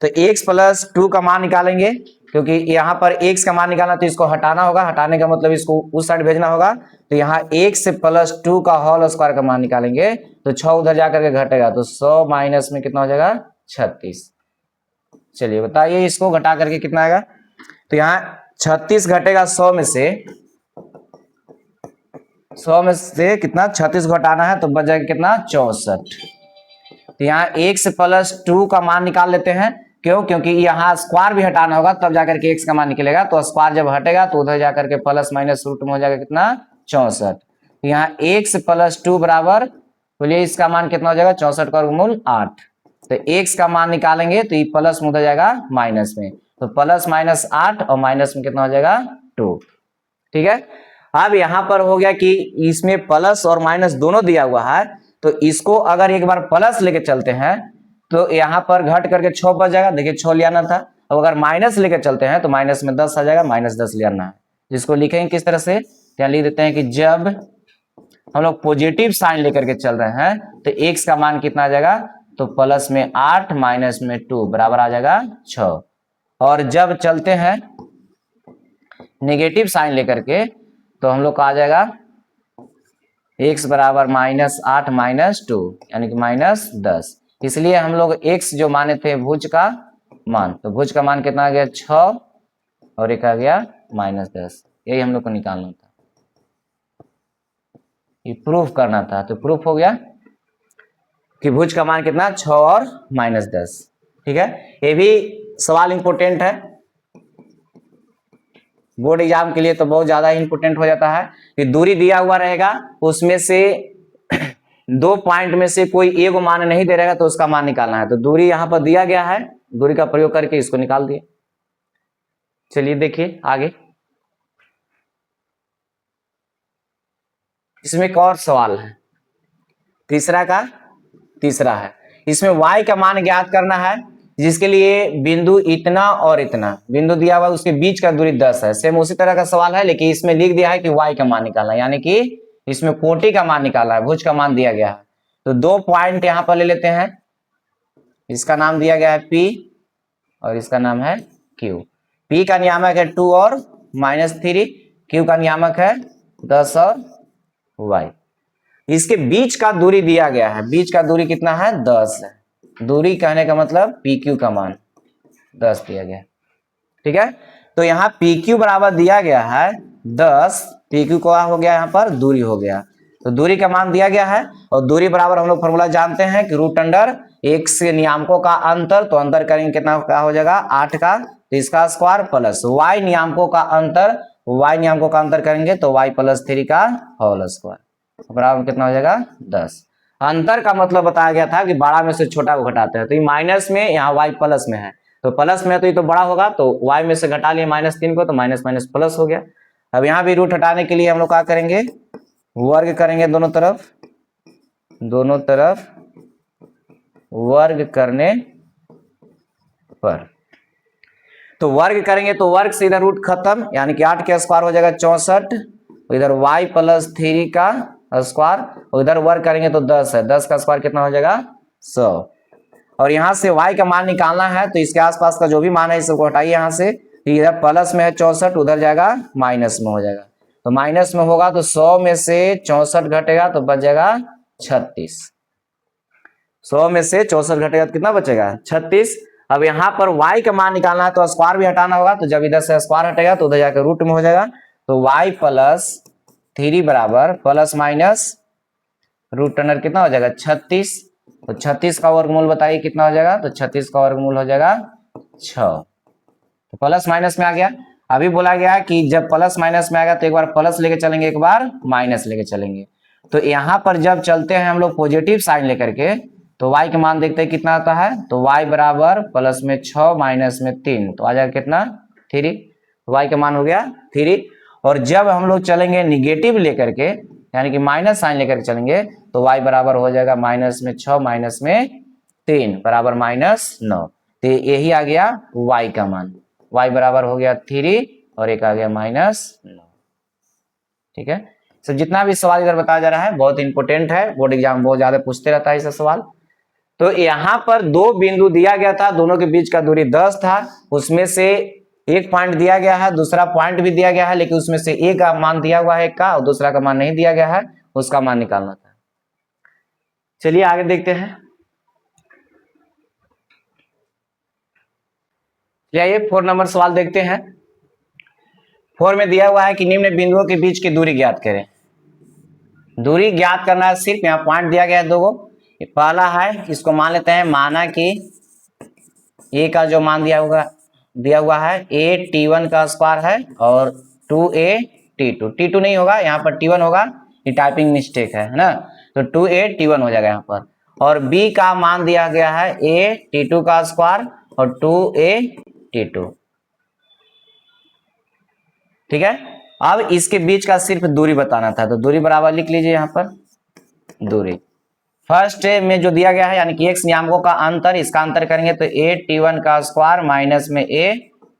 S1: तो x + 2 का मान निकालेंगे, क्योंकि यहाँ पर x का मान निकालना तो इसको हटाना होगा, हटाने का मतलब इसको उस साइड भेजना होगा, तो यहाँ x + 2 का होल स्क्वायर का मान निकालेंगे तो 6 उधर जाकर के घटेगा, तो 100 माइनस में कितना हो जाएगा 36। चलिए बताइए इसको घटा करके कितना आएगा, तो यहाँ 36 घटेगा 100 में से, 100 में से कितना 36 घटाना है तो बच जाएगा कितना 64। तो यहाँ x + 2 का मान निकाल लेते हैं, क्यों? क्योंकि यहाँ स्क्वायर भी हटाना होगा तब जाकर के x का मान निकलेगा, तो स्क्वायर जब हटेगा तो उधर जाकर के प्लस माइनस रूट में हो जाएगा कितना 64। तो यहाँ x + 2 बराबर, बोलिए इसका मान कितना हो जाएगा 64 का वर्गमूल 8। तो x का मान निकालेंगे तो ये प्लस में हो जाएगा माइनस में, तो प्लस माइनस 8 और माइनस में कितना हो जाएगा 2। ठीक है, अब यहाँ पर हो गया कि इसमें प्लस और माइनस दोनों दिया हुआ है, तो इसको अगर एक बार प्लस लेके चलते हैं तो यहाँ पर घट करके 6 बच जाएगा। देखिए 6 ले आना था। अब अगर माइनस लेके चलते हैं तो माइनस में 10 आ जाएगा, -10 ले आना है, जिसको लिखेंगे किस तरह से, यहाँ लिख देते हैं कि जब हम लोग पॉजिटिव साइन लेकर के चल रहे हैं तो x का मान कितना आ जाएगा, तो प्लस में 8 माइनस में 2 बराबर आ जाएगा 6। और जब चलते हैं नेगेटिव साइन लेकर के तो हम लोग का आ जाएगा x बराबर -8 माइनस 2 यानी कि -10। इसलिए हम लोग x जो माने थे भुज का मान, तो भुज का मान कितना आ गया 6 और एक आ गया -10। यही हम लोग को निकालना था, ये प्रूफ करना था। तो प्रूफ हो गया कि भुज का मान कितना 6 और -10। ठीक है, ये भी सवाल इंपोर्टेंट है, बोर्ड एग्जाम के लिए तो बहुत ज्यादा इंपोर्टेंट हो जाता है कि दूरी दिया हुआ रहेगा, उसमें से 2 पॉइंट में से कोई एक मान नहीं दे रहेगा तो उसका मान निकालना है। तो दूरी यहाँ पर दिया गया है, दूरी का प्रयोग करके इसको निकाल दिए। चलिए देखिए आगे, इसमें एक और सवाल है, तीसरा है। इसमें y का मान ज्ञात करना है, जिसके लिए बिंदु इतना और इतना बिंदु दिया हुआ, उसके बीच का दूरी 10 है। सेम उसी तरह का सवाल है, लेकिन इसमें लिख दिया है कि y का मान निकालना है, यानी कि इसमें कोटि का मान निकालना है, भुज का मान दिया गया है। तो 2 पॉइंट यहां पर ले लेते हैं, इसका नाम दिया गया है P और इसका नाम है Q। P का नियामक है 2 और -3, Q का नियामक है 10 और y। इसके बीच का दूरी दिया गया है, बीच का दूरी कितना है 10 है। दूरी कहने का मतलब PQ का मान 10 दिया गया। ठीक है, तो यहाँ PQ बराबर दिया गया है 10, PQ का हो गया यहाँ पर दूरी हो गया, तो दूरी का मान दिया गया है। और दूरी बराबर हम लोग फॉर्मूला जानते हैं कि √x के नियामकों का अंतर, तो अंतर करेंगे कितना का हो जाएगा 8 का, तो इसका स्क्वायर प्लस y नियामकों का अंतर, y नियामकों का अंतर करेंगे तो y + 3 का होल स्क्वायर बराबर कितना हो जाएगा 10। अंतर का मतलब बताया गया था कि बड़ा में से छोटा को घटाते हैं, तो ये माइनस में, यहाँ y प्लस में है, तो प्लस में है तो ये तो बड़ा होगा, तो y में से घटा लिए -3 को, तो माइनस माइनस प्लस हो गया। अब यहाँ भी रूट हटाने के लिए हम लोग क्या करेंगे, वर्ग करेंगे दोनों तरफ वर्ग करने पर। तो वर्ग करेंगे तो वर्ग से इधर रूट खत्म, यानी कि 8 का स्क्वायर हो जाएगा 64, इधर y + 3 का स्क्वायर, और इधर वर्ग करेंगे तो 10 है, 10 का स्क्वायर कितना हो जाएगा 100। और यहाँ से y का मान निकालना है, तो इसके आसपास का जो भी मान है इसको हटाइए यहाँ से, इधर प्लस में है 64, उधर जाएगा माइनस में हो जाएगा, तो माइनस में होगा तो 100 में से 64 घटेगा तो बच जाएगा 36। 100 में से 64 घटेगा तो कितना बचेगा 36। अब यहाँ पर y का मान निकालना है तो स्क्वायर भी हटाना होगा, तो जब इधर से स्क्वायर हटेगा तो उधर जाकर रूट में हो जाएगा, तो y + 3 बराबर प्लस माइनस रूट अंडर कितना हो जाएगा 36, तो 36 का वर्गमूल बताइए कितना हो जाएगा, तो 36 का वर्गमूल हो जाएगा 6। तो प्लस माइनस में आ गया। अभी बोला गया कि जब प्लस माइनस में आएगा तो एक बार प्लस लेके चलेंगे, एक बार माइनस लेके चलेंगे। तो यहाँ पर जब चलते हैं हम लोग पॉजिटिव साइन लेकर के, तो y के मान देखते हैं कितना आता है, तो y बराबर प्लस में 6 माइनस में 3, तो आ जाएगा कितना 3, y का मान हो गया 3। और जब हम लोग चलेंगे निगेटिव लेकर के, यानी कि माइनस साइन लेकर चलेंगे, तो y बराबर हो जाएगा माइनस में 6 माइनस में 3 बराबर -9, तो यही आ गया y का मान, y बराबर हो गया 3 और एक आ गया -9। ठीक है, तो जितना भी सवाल इधर बताया जा रहा है बहुत इंपॉर्टेंट है, बोर्ड एग्जाम बहुत ज्यादा पूछते रहता है इसका सवाल। तो यहाँ पर 2 बिंदु दिया गया था, दोनों के बीच का दूरी 10 था, उसमें से एक पॉइंट दिया गया है, दूसरा पॉइंट भी दिया गया है, लेकिन उसमें से एक का मान दिया हुआ है एक का, और दूसरा का मान नहीं दिया गया है, उसका मान निकालना था। चलिए आगे देखते हैं। चलिए 4 नंबर सवाल देखते हैं। 4 में दिया हुआ है कि निम्न बिंदुओं के बीच की दूरी ज्ञात करें। दूरी ज्ञात करना है, सिर्फ यहाँ पॉइंट दिया गया है 2 गो। पहला है, इसको मान लेते हैं, माना कि ए का जो मान दिया हुआ है ए T1 का स्क्वायर है और 2a T2, T2 नहीं होगा यहाँ पर T1 होगा, ये टाइपिंग मिस्टेक है ना, तो 2a T1 हो जाएगा यहाँ पर। और b का मान दिया गया है a T2 का स्क्वायर और 2a T2, ठीक है। अब इसके बीच का सिर्फ दूरी बताना था, तो दूरी बराबर लिख लीजिए यहाँ पर दूरी। फर्स्ट में जो दिया गया है यानी कि x नियामकों का अंतर, इसका अंतर करेंगे तो a T1 का स्क्वायर माइनस में a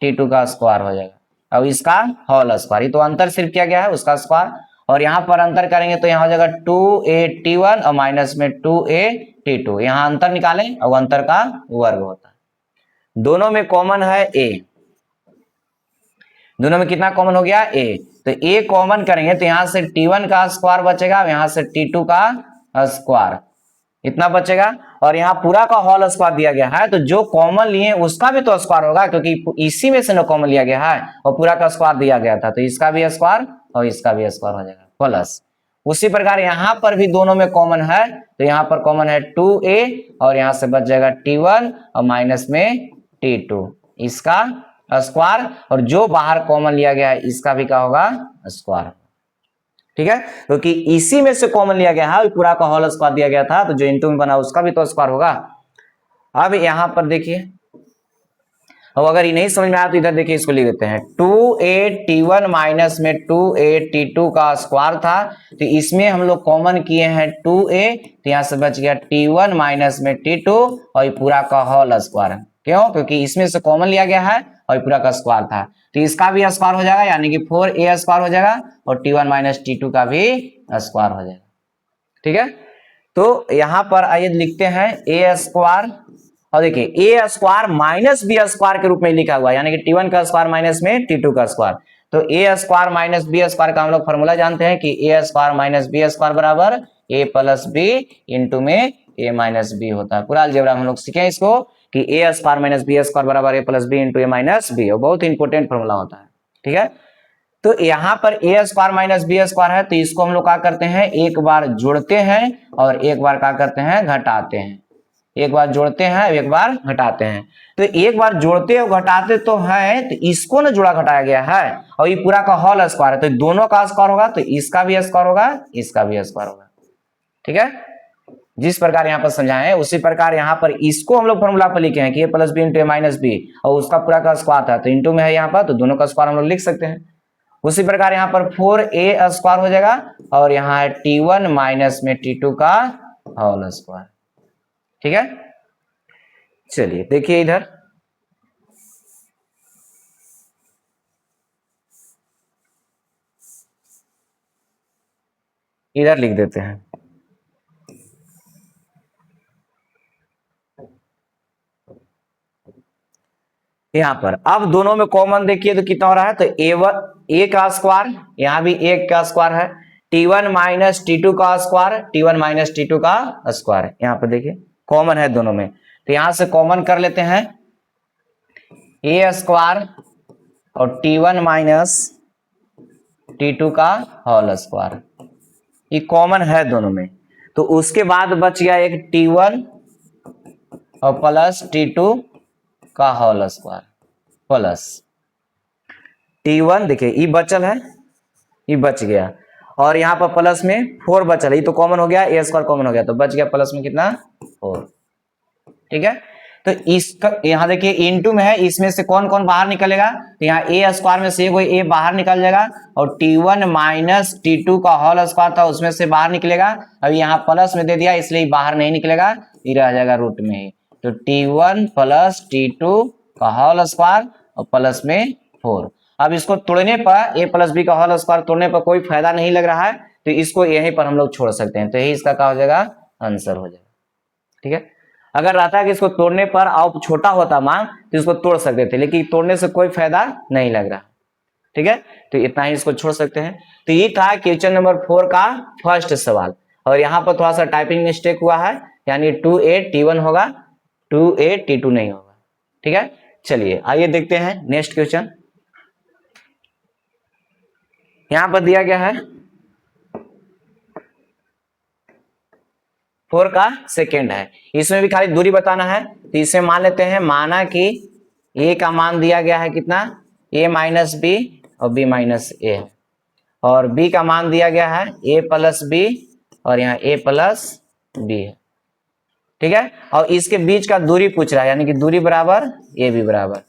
S1: T2 का स्क्वायर हो जाएगा, अब इसका होल स्क्वायर, ये तो अंतर सिर्फ किया गया है उसका स्क्वायर, और यहाँ पर अंतर करेंगे तो यहाँ हो जाएगा 2a T1 और माइनस में 2a T2, यहाँ अंतर निकालें और अंतर का वर्ग होता है। दोनों में कॉमन है a, दोनों में कितना कॉमन हो गया a, तो a कॉमन करेंगे तो यहाँ से T1 का स्क्वायर बचेगा, यहाँ से T2 का स्क्वायर इतना बचेगा, और यहाँ पूरा का होल स्क्वायर दिया गया है, तो जो कॉमन लिए उसका भी तो स्क्वायर होगा क्योंकि इसी में से ना कॉमन लिया गया है और पूरा का स्क्वायर दिया गया था, तो इसका भी स्क्वायर और इसका भी स्क्वायर हो जाएगा प्लस। उसी प्रकार यहाँ पर भी दोनों में कॉमन है, तो यहाँ पर कॉमन है 2a और यहाँ से बच जाएगा T1 और माइनस में T2, इसका स्क्वायर, और जो बाहर कॉमन लिया गया है इसका भी क्या होगा स्क्वायर, ठीक है, क्योंकि इसी में से कॉमन लिया गया है, पूरा का होल स्क्वायर दिया गया था, तो जो इनटू में बना उसका भी तो स्क्वायर होगा। अब यहां पर देखिए, अब अगर ये नहीं समझ में आया तो इधर देखिए इसको लिख देते हैं 2a T1 माइनस में 2a T2 का स्क्वायर था, तो इसमें हम लोग कॉमन किए हैं 2a, तो यहां से बच गया T1 माइनस में T2 और ये पूरा का होल स्क्वायर, क्यों, क्योंकि इसमें से कॉमन लिया गया है और पूरा का स्क्वायर था, तो इसका भी स्क्वायर हो जाएगा यानी कि 4a स्क्वायर हो जाएगा और T1 माइनस T2 का भी स्क्वायर हो जाएगा, ठीक है। तो यहां पर आइए लिखते हैं a स्क्वायर, और देखिए a square minus B square के रूप में लिखा हुआ है, यानी कि T1 का स्क्वायर माइनस में T2 का स्क्वायर, तो a square minus B square का हम लोग फॉर्मूला जानते हैं कि a square minus B square बराबर a प्लस बी इंटू में a माइनस बी होता है। पूरा अलजेब्रा हम लोग सीखे इसको कि a square minus B square बराबर a plus B into a minus B, बहुत ही इंपॉर्टेंट फॉर्मूला होता है, ठीक है। तो यहाँ पर a square minus B square है, तो इसको हम लोग क्या करते हैं एक बार जोड़ते हैं और एक बार क्या करते हैं घटाते हैं, एक बार जोड़ते हैं एक बार घटाते हैं, तो एक बार जोड़ते और घटाते तो है, तो इसको ना जोड़ा घटाया गया है और ये पूरा का होल स्क्वायर है, तो दोनों का स्क्वायर होगा, तो इसका भी स्क्वायर होगा इसका भी स्क्वायर होगा, ठीक है। जिस प्रकार यहाँ पर समझाएं उसी प्रकार यहाँ पर इसको हम लोग फॉर्मूला पर लिखे हैं कि a plus B into A minus B, और उसका पूरा का स्क्वायर था तो इंटू में है यहाँ पर, तो दोनों का स्क्वायर हम लोग लिख सकते हैं। उसी प्रकार यहाँ पर 4a स्क्वायर हो जाएगा और यहाँ है T1 माइनस में T2 का होल स्क्वायर, ठीक है। चलिए देखिए इधर, इधर लिख देते हैं, यहाँ पर अब दोनों में कॉमन देखिए तो कितना हो रहा है, तो a का स्क्वायर, यहाँ भी a का स्क्वायर है, T1 माइनस T2 का स्क्वायर, T1 माइनस T2 का स्क्वायर, यहाँ पर देखिए कॉमन है दोनों में, तो यहां से कॉमन कर लेते हैं a स्क्वायर और T1 माइनस T2 का होल स्क्वायर, ये कॉमन है दोनों में, तो उसके बाद बच गया एक T1 और प्लस T2 का होल स्क्वायर प्लस T1, देखिए ये बचल है, ये बच गया, और यहाँ पर प्लस में 4 बचल है, ये तो कॉमन हो गया, a स्क्वायर कॉमन हो गया, तो बच गया प्लस में कितना 4, ठीक है। तो इसका यहाँ देखिए इनटू में है, इसमें से कौन कौन बाहर निकलेगा, तो यहाँ a स्क्वायर में से कोई a बाहर निकल जाएगा और T1 माइनस T2 का होल स्क्वायर था उसमें से बाहर निकलेगा, अभी यहाँ प्लस में दे दिया इसलिए बाहर नहीं निकलेगा, ये रह जाएगा रूट में ही, तो T1 प्लस T2 का होल स्क्वायर और प्लस में 4। अब इसको तोड़ने पर a प्लस बी का होल स्क्वायर तोड़ने पर कोई फायदा नहीं लग रहा है, तो इसको यहीं पर हम लोग छोड़ सकते हैं, तो यही इसका क्या हो जाएगा आंसर हो जाएगा, ठीक है। अगर रहता है कि इसको तोड़ने पर और छोटा होता मान तो इसको तोड़ सकते थे, लेकिन तोड़ने से कोई फायदा नहीं लग रहा, ठीक है, तो इतना ही इसको छोड़ सकते हैं। तो ये था क्वेश्चन नंबर 4 का फर्स्ट सवाल, और यहाँ पर थोड़ा सा टाइपिंग मिस्टेक हुआ है, यानी 2a T1 होगा 2a T2 नहीं होगा, ठीक है। चलिए आइए देखते हैं नेक्स्ट क्वेश्चन। यहां पर दिया गया है 4 का सेकेंड है। इसमें भी खाली दूरी बताना है, तो इसमें मान लेते हैं, माना कि a का मान दिया गया है कितना, a माइनस बी और b माइनस ए, और b का मान दिया गया है a प्लस बी और यहाँ a प्लस बी है। ठीक है, और इसके बीच का दूरी पूछ रहा है, यानी कि दूरी बराबर ए बी बराबर,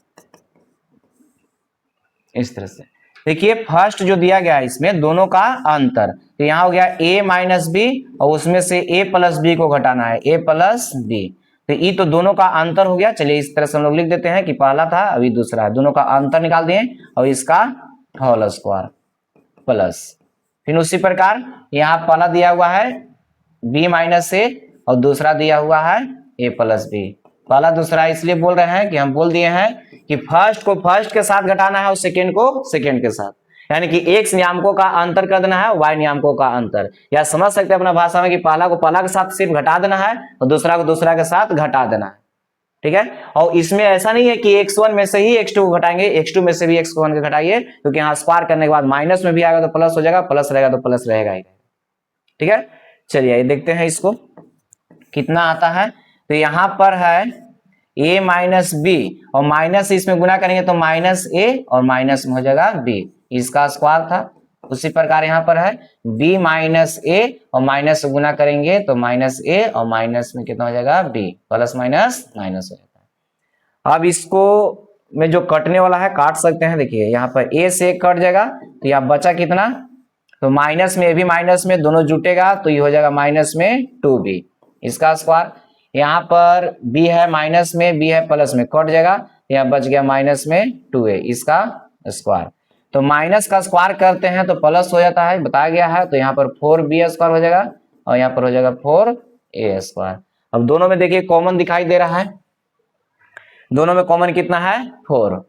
S1: इस तरह से। देखिए फर्स्ट जो दिया गया है इसमें दोनों का अंतर, तो यहाँ हो गया a माइनस बी और उसमें से a प्लस बी को घटाना है, a प्लस बी, तो ये तो दोनों का अंतर हो गया। चलिए इस तरह से हम लोग लिख देते हैं कि पहला था अभी दूसरा है, दोनों का अंतर निकाल दिए और इसका होल स्क्वायर प्लस, फिर उसी प्रकार यहाँ पहला दिया हुआ है b माइनस ए और दूसरा दिया हुआ है a प्लस बी। पहला दूसरा इसलिए बोल रहे हैं कि हम बोल दिए हैं कि फर्स्ट को फर्स्ट के साथ घटाना है और सेकेंड को सेकेंड के साथ, यानी कि x नियामकों का अंतर कर देना है y नियामकों का अंतर, या समझ सकते हैं अपना भाषा में कि पहला को पहला के साथ सिर्फ घटा देना है और दूसरा को दूसरा के साथ घटा देना है। ठीक है, और इसमें ऐसा नहीं है कि x1 में से ही x2 को घटाएंगे, x2 में से भी x1 को घटाइए, क्योंकि यहाँ स्क्वायर करने के बाद माइनस में भी आएगा तो प्लस हो जाएगा, प्लस रहेगा तो प्लस रहेगा ही। ठीक है, चलिए ये देखते हैं इसको कितना आता है। तो यहाँ पर है a माइनस बी और माइनस इसमें गुना करेंगे तो माइनस a और माइनस में हो जाएगा b, इसका स्क्वायर था। उसी प्रकार यहाँ पर है b माइनस a और माइनस गुना करेंगे तो माइनस a और माइनस में कितना हो जाएगा b, प्लस माइनस माइनस हो जाता है। अब इसको में जो कटने वाला है काट सकते हैं, देखिए यहाँ पर a से कट जाएगा तो यहाँ बचा कितना, तो माइनस में भी माइनस में दोनों जुटेगा तो ये हो जाएगा माइनस में 2b, इसका स्क्वायर। यहाँ पर b है माइनस में, b है प्लस में, कट जाएगा, यहाँ बच गया माइनस में 2a, इसका स्क्वायर। तो माइनस का स्क्वायर करते हैं तो प्लस हो जाता है, बताया गया है, तो यहाँ पर 4b स्क्वायर हो जाएगा और यहाँ पर हो जाएगा 4a स्क्वायर। अब दोनों में देखिए कॉमन दिखाई दे रहा है, दोनों में कॉमन कितना है 4,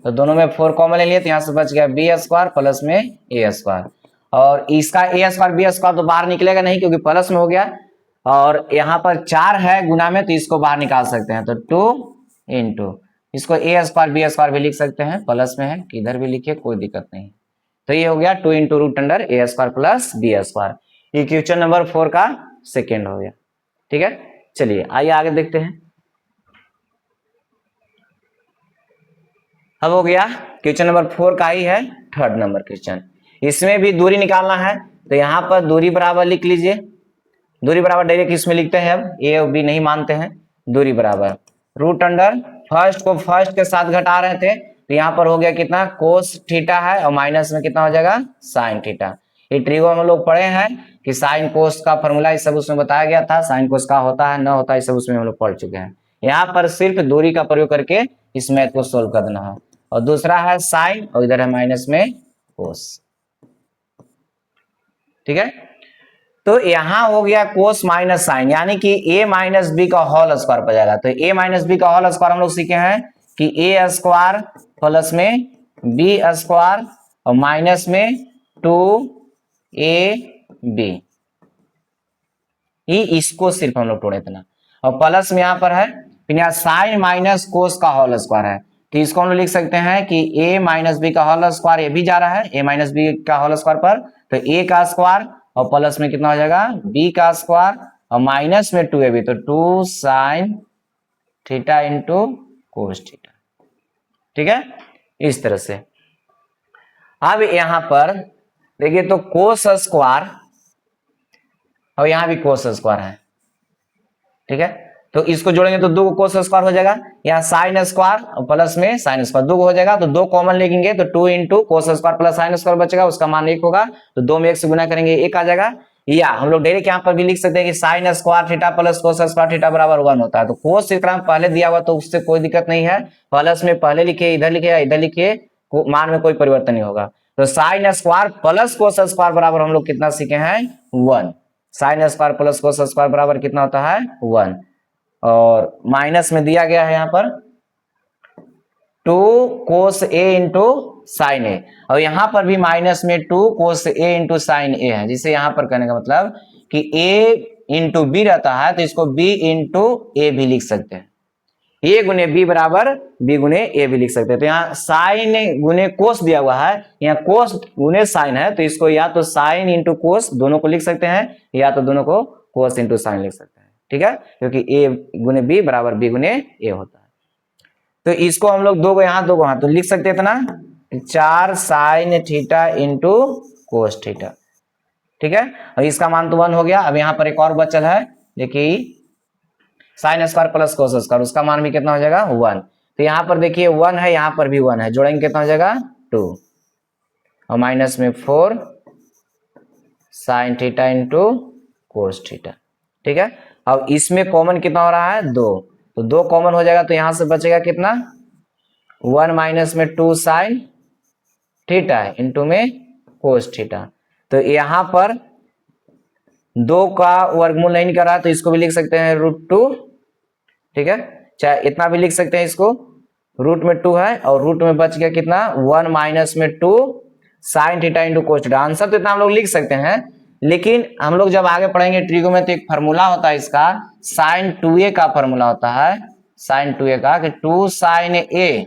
S1: तो दोनों में 4 कॉमन ले लिए तो यहाँ से बच गया b स्क्वायर प्लस में a स्क्वायर, और इसका a स्क्वायर b स्क्वायर तो बाहर निकलेगा नहीं क्योंकि प्लस में हो गया, और यहाँ पर 4 है गुना में तो इसको बाहर निकाल सकते हैं, तो 2 इंटू इसको a स्क्वायर b स्क्वायर भी लिख सकते हैं, प्लस में है किधर भी लिखिए कोई दिक्कत नहीं। तो ये हो गया 2 into root under a square plus b square, ये क्वेश्चन नंबर 4 का सेकेंड हो गया। ठीक है, चलिए आइए आगे देखते हैं। अब हो गया क्वेश्चन नंबर 4 का ही है थर्ड नंबर क्वेश्चन, इसमें भी दूरी निकालना है, तो यहाँ पर दूरी बराबर लिख लीजिए, दूरी बराबर डायरेक्ट इसमें लिखते हैं, अब a और b नहीं मानते हैं, दूरी बराबर रूट अंडर फर्स्ट को फर्स्ट के साथ घटा रहे थे तो यहाँ पर हो गया कितना कोस थीटा है और माइनस में कितना हो जाएगा साइन थीटा। ये ट्रिगो हम लोग पढ़े हैं कि साइन कोस का फॉर्मूला ये सब उसमें बताया गया था, साइन कोस का होता है न होता है, ये सब उसमें हम लोग पढ़ चुके हैं। यहाँ पर सिर्फ दूरी का प्रयोग करके इस मैथ को सोल्व कर देना है, और दूसरा है साइन और इधर है माइनस में कोस। ठीक है, तो यहां हो गया कोस माइनस साइन, यानी कि a माइनस बी का होल स्क्वायर पर जाएगा, तो a माइनस बी का होल स्क्वायर हम लोग सीखे हैं कि a स्क्वायर प्लस में b स्क्वायर और माइनस में 2ab, ये इसको सिर्फ हम लोग तोड़े इतना, और प्लस में यहाँ पर है फिर यहाँ साइन माइनस कोस का होल स्क्वायर है, तो इसको हम लोग लिख सकते हैं कि a माइनस बी का होल स्क्वायर, ये भी जा रहा है a माइनस बी का होल स्क्वायर पर, तो a का स्क्वायर और प्लस में कितना हो जाएगा b का स्क्वायर और माइनस में 2ab, तो 2 sine theta into cos theta. ठीक है, इस तरह से। अब यहां पर देखिए तो कोस स्क्वायर और यहां भी कोस स्क्वायर है। ठीक है, तो इसको जोड़ेंगे तो 2 कोस स्क्वायर हो जाएगा, यहाँ साइन स्क्वायर और प्लस में साइन स्क्वायर 2 हो जाएगा, तो 2 कॉमन लेंगे तो 2 into cos square plus sine square बचेगा, उसका मान 1 होगा, तो 2 में 1 से गुना करेंगे 1 आ जाएगा, या हम लोग डायरेक्ट यहाँ पर भी लिख सकते हैं कि sine square theta plus cos square theta बराबर 1 होता है। तो कोस थीटा पहले दिया हुआ तो उससे कोई दिक्कत नहीं है, प्लस में पहले लिखिए इधर लिखिए या इधर लिखिए, मान में कोई परिवर्तन नहीं होगा। तो sine square plus cos square बराबर हम लोग कितना सीखे हैं 1, sine square plus cos square बराबर कितना होता है 1, और माइनस में दिया गया है यहाँ पर 2 कोस a इंटू साइन ए, और यहाँ पर भी माइनस में 2 कोस a इंटू साइन ए है, जिसे यहाँ पर करने का मतलब कि a इंटू बी रहता है तो इसको b इंटू ए भी लिख सकते हैं, ए गुने बी बराबर बी गुने ए भी लिख सकते हैं। तो यहाँ साइन गुने कोस दिया हुआ है, यहाँ कोस गुने साइन है, तो इसको या तो साइन इंटू कोस दोनों को लिख सकते हैं, या तो दोनों को कोस इंटू साइन लिख सकते हैं। ठीक है, क्योंकि ए गुने बी बराबर बी गुने ए होता है। तो इसको हम लोग दो को यहाँ दो को यहाँ तो लिख सकते हैं इतना 4 sign theta into cos theta. ठीक है, और इसका मान तो 1 हो गया। अब यहाँ पर एक और बचल है, देखिए sine square plus cos square, उसका मान भी कितना हो जाएगा 1। तो यहाँ पर देखिए 1 है, यहाँ पर भी 1 है, जोड़ेंगे कितना हो जाएगा 2, और माइनस में 4 sign theta into cos theta. ठीक है, अब इसमें कॉमन कितना हो रहा है 2, तो 2 कॉमन हो जाएगा, तो यहां से बचेगा कितना 1 माइनस में 2 साइन थीटा इंटू में कोस थीटा। तो यहां पर 2 का वर्गमूल नहीं निकल रहा, तो इसको भी लिख सकते हैं √2। ठीक है, चाहे इतना भी लिख सकते हैं, इसको रूट में 2 है और रूट में बच गया कितना 1 माइनस में 2 sine theta into cos theta. Answer तो इतना हम लोग लिख सकते हैं, लेकिन हम लोग जब आगे पढ़ेंगे ट्रिगो में तो एक फार्मूला होता है इसका, साइन 2a का फार्मूला होता है, साइन 2a का कि 2 साइन a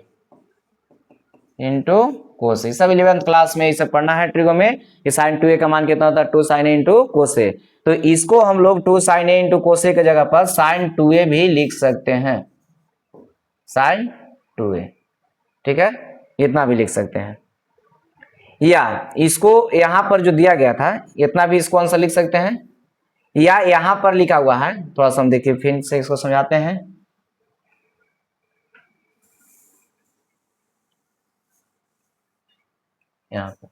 S1: इंटू कोस ए। सब 11th क्लास में इसे पढ़ना है ट्रिगो में कि साइन 2a का मान कितना होता है 2 साइन a इंटू कोस ए। तो इसको हम लोग 2 साइन a इंटू कोस ए की जगह पर साइन 2a भी लिख सकते हैं, साइन 2a। ठीक है, इतना भी लिख सकते हैं, या इसको यहां पर जो दिया गया था इतना भी इसको आंसर लिख सकते हैं, या यहां पर लिखा हुआ है, थोड़ा सा हम देखिए फिर से इसको समझाते हैं। यहां पर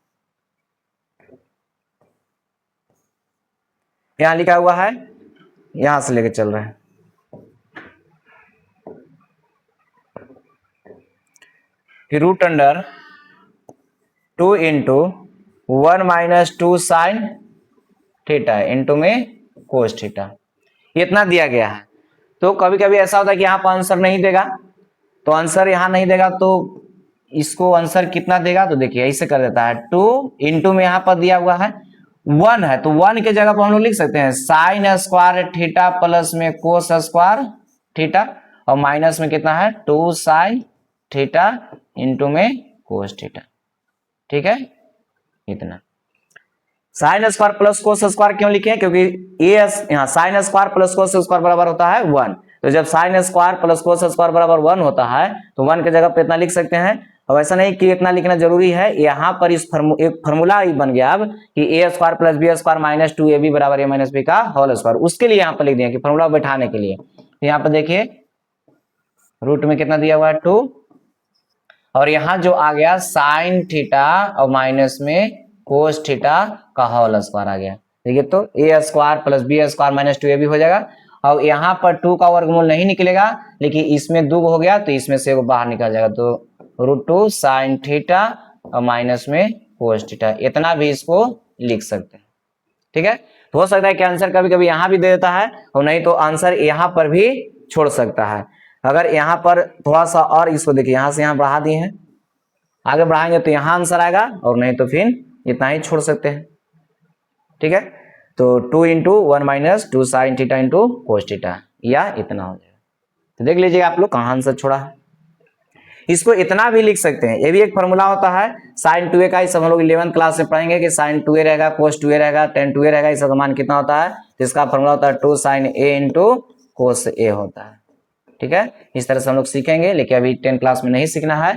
S1: यहां लिखा हुआ है, यहां से लेके चल रहे हैं, कि root under 2 into 1 minus 2 sine theta into में कोस थीटा, इतना दिया गया है। तो कभी कभी ऐसा होता है कि यहाँ पर आंसर नहीं देगा, तो आंसर यहाँ नहीं देगा तो इसको आंसर कितना देगा, तो देखिए ऐसे कर देता है 2 इंटू में यहाँ पर दिया हुआ है 1 है, तो 1 के जगह पर हम लोग लिख सकते हैं साइन स्क्वायर थीटा प्लस में कोस स्क्वायर थीटा, और माइनस में कितना है 2 साइन थीटा इंटू में कोस थीटा। ठीक है, इतना sine square plus cos square क्यों लिखे हैं, क्योंकि यहाँ sine square plus cos square बराबर होता है 1, तो जब sine square plus cos square बराबर 1 होता है तो 1 की जगह पे इतना लिख सकते हैं। अब ऐसा नहीं कि इतना लिखना जरूरी है, यहाँ पर इस एक फॉर्मूला बन गया अब कि A square plus B square minus 2ab बराबर ए माइनस बी का होल स्क्वायर, उसके लिए यहाँ पर लिख दिया कि फॉर्मूला बैठाने के लिए। यहाँ पर देखिए रूट में कितना दिया हुआ है 2, और यहाँ जो आ गया साइन थीटा और माइनस में कोस थीटा का होल स्क्वायर आ गया। देखिए तो A square plus B square minus 2ab हो जाएगा, और यहाँ पर 2 का वर्गमूल नहीं निकलेगा, लेकिन इसमें 2 हो गया तो इसमें से वो बाहर निकल जाएगा, तो √2 साइन थीटा और माइनस में कोस थीटा, इतना भी इसको लिख सकते हैं। ठीक है, तो हो सकता है कि आंसर कभी कभी यहाँ भी दे देता है, और नहीं तो आंसर यहाँ पर भी छोड़ सकता है। अगर यहाँ पर थोड़ा सा और इसको देखिए यहाँ से यहाँ बढ़ा दिए हैं, आगे बढ़ाएंगे तो यहाँ आंसर आएगा, और नहीं तो फिर इतना ही छोड़ सकते हैं। ठीक है, तो 2 into 1 minus 2 sine theta into cos theta, या इतना हो जाएगा। तो देख लीजिए आप लोग कहाँ आंसर छोड़ा है, इसको इतना भी लिख सकते हैं। ये भी एक फॉर्मूला होता है साइन 2a का, इस हम लोग 11th क्लास में पढ़ेंगे कि साइन 2a रहेगा, कोस 2a रहेगा, टेन 2a रहेगा, इसका मान कितना होता है, जिसका फॉर्मूला होता है 2 sine a into cos a होता है। ठीक है, इस तरह से हम लोग सीखेंगे, लेकिन अभी 10 क्लास में नहीं सीखना है।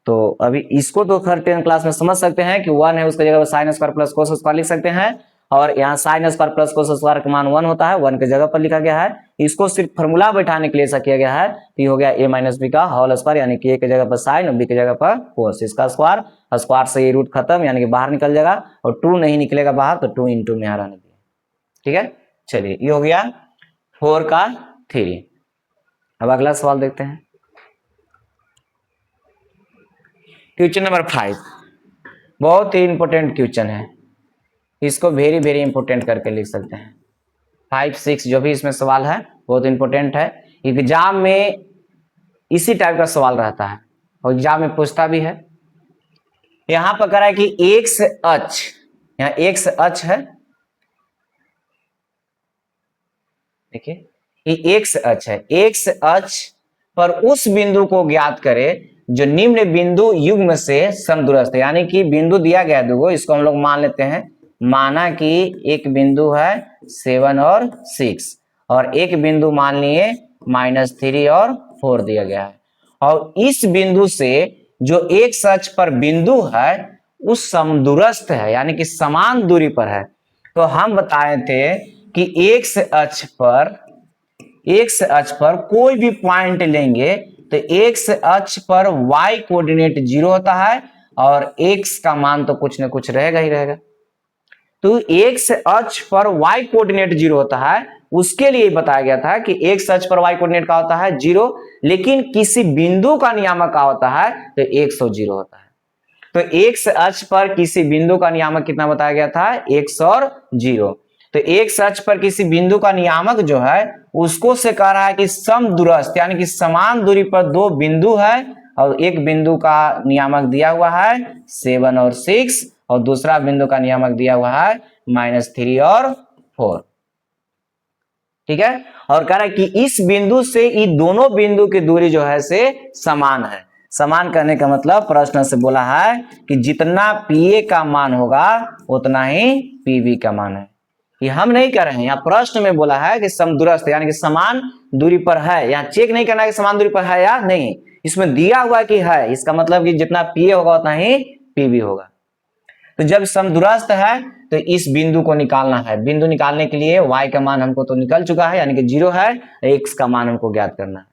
S1: तो अभी इसको तो खैर 10 क्लास में समझ सकते हैं कि 1 है, उसकी जगह sine square plus cos square लिख सकते हैं, और यहाँ sine square plus cos square का मान 1 होता है, 1 की जगह पर लिखा गया है। इसको सिर्फ फॉर्मूला बैठाने के लिए ऐसा किया गया है, तो ये हो गया a माइनस बी का होल स्क्वायर, यानी कि a की जगह पर साइन और b की जगह पर कोस, इसका स्क्वायर, स्क्वायर से ये रूट खत्म, यानी कि बाहर निकल जाएगा, और 2 नहीं निकलेगा बाहर, तो 2 इंटू में रहने दिया। ठीक है, चलिए ये हो गया 4 का 3। अब अगला सवाल देखते हैं, क्वेश्चन नंबर 5, बहुत ही इंपॉर्टेंट क्वेश्चन है, इसको वेरी वेरी इंपॉर्टेंट करके लिख सकते हैं। 5, 6 जो भी इसमें सवाल है बहुत इंपॉर्टेंट है, एग्जाम में इसी टाइप का सवाल रहता है और एग्जाम में पूछता भी है। यहां पर कह रहा है कि एक्स अक्ष, यहाँ एक्स अक्ष है, देखिए ये एक्स अक्ष है, एक्स अक्ष पर उस बिंदु को ज्ञात करें जो निम्न बिंदु युग्म से समदूरस्थ है। यानी कि बिंदु दिया गया दो, इसको हम लोग मान लेते हैं, माना कि एक बिंदु है 7 और 6 और एक बिंदु मान लिए -3 और 4 दिया गया है, और इस बिंदु से जो एक अक्ष पर बिंदु है उस समदूरस्थ है, यानी कि समान दूरी पर है। तो हम बताए थे कि एक्स अक्ष पर कोई भी पॉइंट लेंगे तो एक्स अक्ष पर y कोऑर्डिनेट 0 होता है और x का मान तो कुछ ना कुछ रहेगा ही रहेगा। तो एक्स अक्ष पर y कोऑर्डिनेट 0 होता है, उसके लिए बताया गया था कि एक्स अक्ष पर y कोऑर्डिनेट का होता है 0, लेकिन किसी बिंदु का नियामक का होता है तो 100 होता है। तो एक्स अक्ष पर किसी बिंदु का नियामक कितना बताया गया था, 100। तो एक्स अक्ष पर किसी बिंदु का नियामक जो है उसको से कह रहा है कि समदूरस्थ, यानी कि समान दूरी पर दो बिंदु है और एक बिंदु का नियामक दिया हुआ है 7 और 6 और दूसरा बिंदु का नियामक दिया हुआ है -3 और 4। ठीक है, और कह रहा है कि इस बिंदु से इन दोनों बिंदु की दूरी जो है से समान है। समान करने का मतलब प्रश्न से बोला है कि जितना PA का मान होगा उतना ही PB का मान है। ये हम नहीं कर रहे हैं, यहाँ प्रश्न में बोला है कि समदूरस्थ यानी कि समान दूरी पर है। यहाँ चेक नहीं करना है कि समान दूरी पर है या नहीं, इसमें दिया हुआ कि है, इसका मतलब कि जितना PA होगा उतना ही PB होगा। तो जब समदूरस्थ है तो इस बिंदु को निकालना है। बिंदु निकालने के लिए y का मान हमको तो निकल चुका है, यानी कि 0 है, x का मान हमको ज्ञात करना है।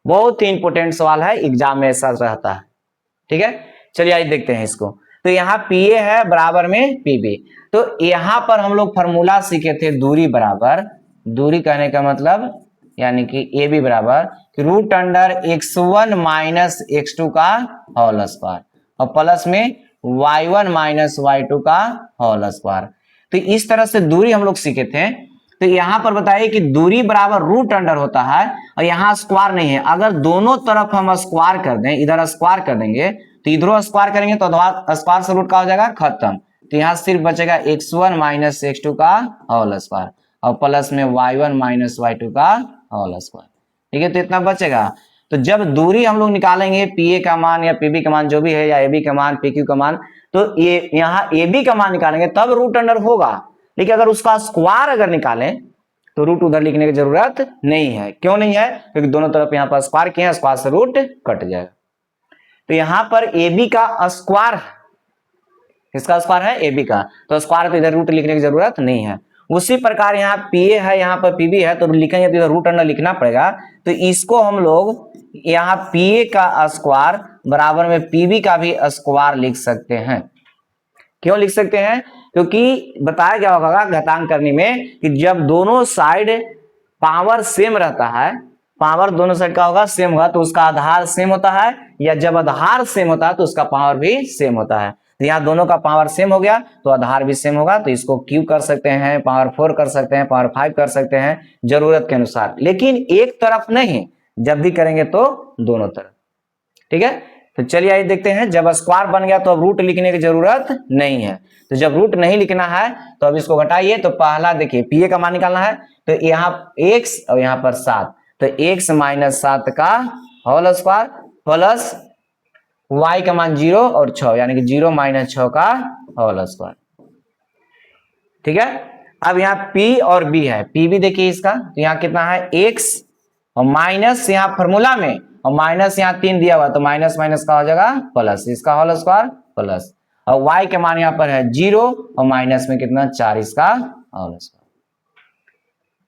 S1: बहुत ही इंपोर्टेंट सवाल है, एग्जाम में ऐसा रहता है। ठीक है, चलिए आइए देखते हैं इसको। तो यहाँ PA है बराबर में PB, तो यहाँ पर हम लोग फॉर्मूला सीखे थे दूरी बराबर, दूरी कहने का मतलब यानी कि AB बराबर √(x1 - x2) का होल स्क्वायर और प्लस में y1 - y2 का होल स्क्वायर। तो इस तरह से दूरी हम लोग सीखे थे। तो यहाँ पर बताइए कि दूरी बराबर √अंडर होता है और यहाँ स्क्वायर नहीं है। अगर दोनों तरफ हम स्क्वायर कर दें, इधर स्क्वायर कर देंगे तो इधरों स्क्वायर करेंगे तो स्क्वायर से रूट का हो जाएगा खत्म। तो यहाँ सिर्फ बचेगा x1 - x2 का होल स्क्वायर और प्लस में y1 - y2 का होल स्क्वायर। ठीक है, तो इतना बचेगा। तो जब दूरी हम लोग निकालेंगे PA का मान या PB का मान जो भी है, या AB का मान, PQ का मान, तो ये यहाँ AB का मान निकालेंगे तब √अंडर होगा। लेकिन अगर उसका स्क्वायर अगर निकालें तो रूट उधर लिखने की जरूरत नहीं है। क्यों नहीं है? क्योंकि दोनों तरफ यहाँ पर स्क्वायर किए हैं, स्क्वायर से रूट कट जाएगा। तो यहाँ पर AB का स्क्वायर, किसका स्क्वायर है? AB का, तो स्क्वायर तो इधर रूट लिखने की जरूरत नहीं है। उसी प्रकार यहाँ PA है, यहाँ पर PB है, तो लिखेंगे तो इधर रूट अंडर लिखना पड़ेगा। तो इसको हम लोग यहाँ PA का स्क्वायर बराबर में PB का भी स्क्वायर लिख सकते हैं। क्यों लिख सकते हैं? क्योंकि बताया गया होगा घातांक करने में कि जब दोनों साइड पावर सेम रहता है, पावर दोनों साइड का होगा सेम होगा तो उसका आधार सेम होता है, या जब आधार सेम होता है तो उसका पावर भी सेम होता है। तो यहाँ दोनों का पावर सेम हो गया तो आधार भी सेम होगा, तो इसको क्यू कर सकते हैं, पावर 4 कर सकते हैं, पावर 5 कर सकते हैं जरूरत के अनुसार, लेकिन एक तरफ नहीं, जब भी करेंगे तो दोनों तरफ। ठीक है, तो चलिए आइए देखते हैं। जब स्क्वायर बन गया तो अब रूट लिखने की जरूरत नहीं है। तो जब रूट नहीं लिखना है तो अब इसको घटाइए। तो पहला देखिए PA का मान निकालना है, तो यहाँ x और यहाँ पर 7, तो x - 7 का होल स्क्वायर प्लस y का मान 0 और 6, यानी कि 0 - 6 का होल स्क्वायर। ठीक है, अब यहाँ P और B है, PB देखिए इसका, तो यहाँ कितना है x और माइनस यहाँ फॉर्मूला में और माइनस यहाँ 3 दिया हुआ, तो माइनस माइनस का हो जाएगा प्लस, इसका होल स्क्वायर प्लस, और y के मान यहाँ पर है 0 और माइनस में कितना 4, इसका होल स्क्वायर।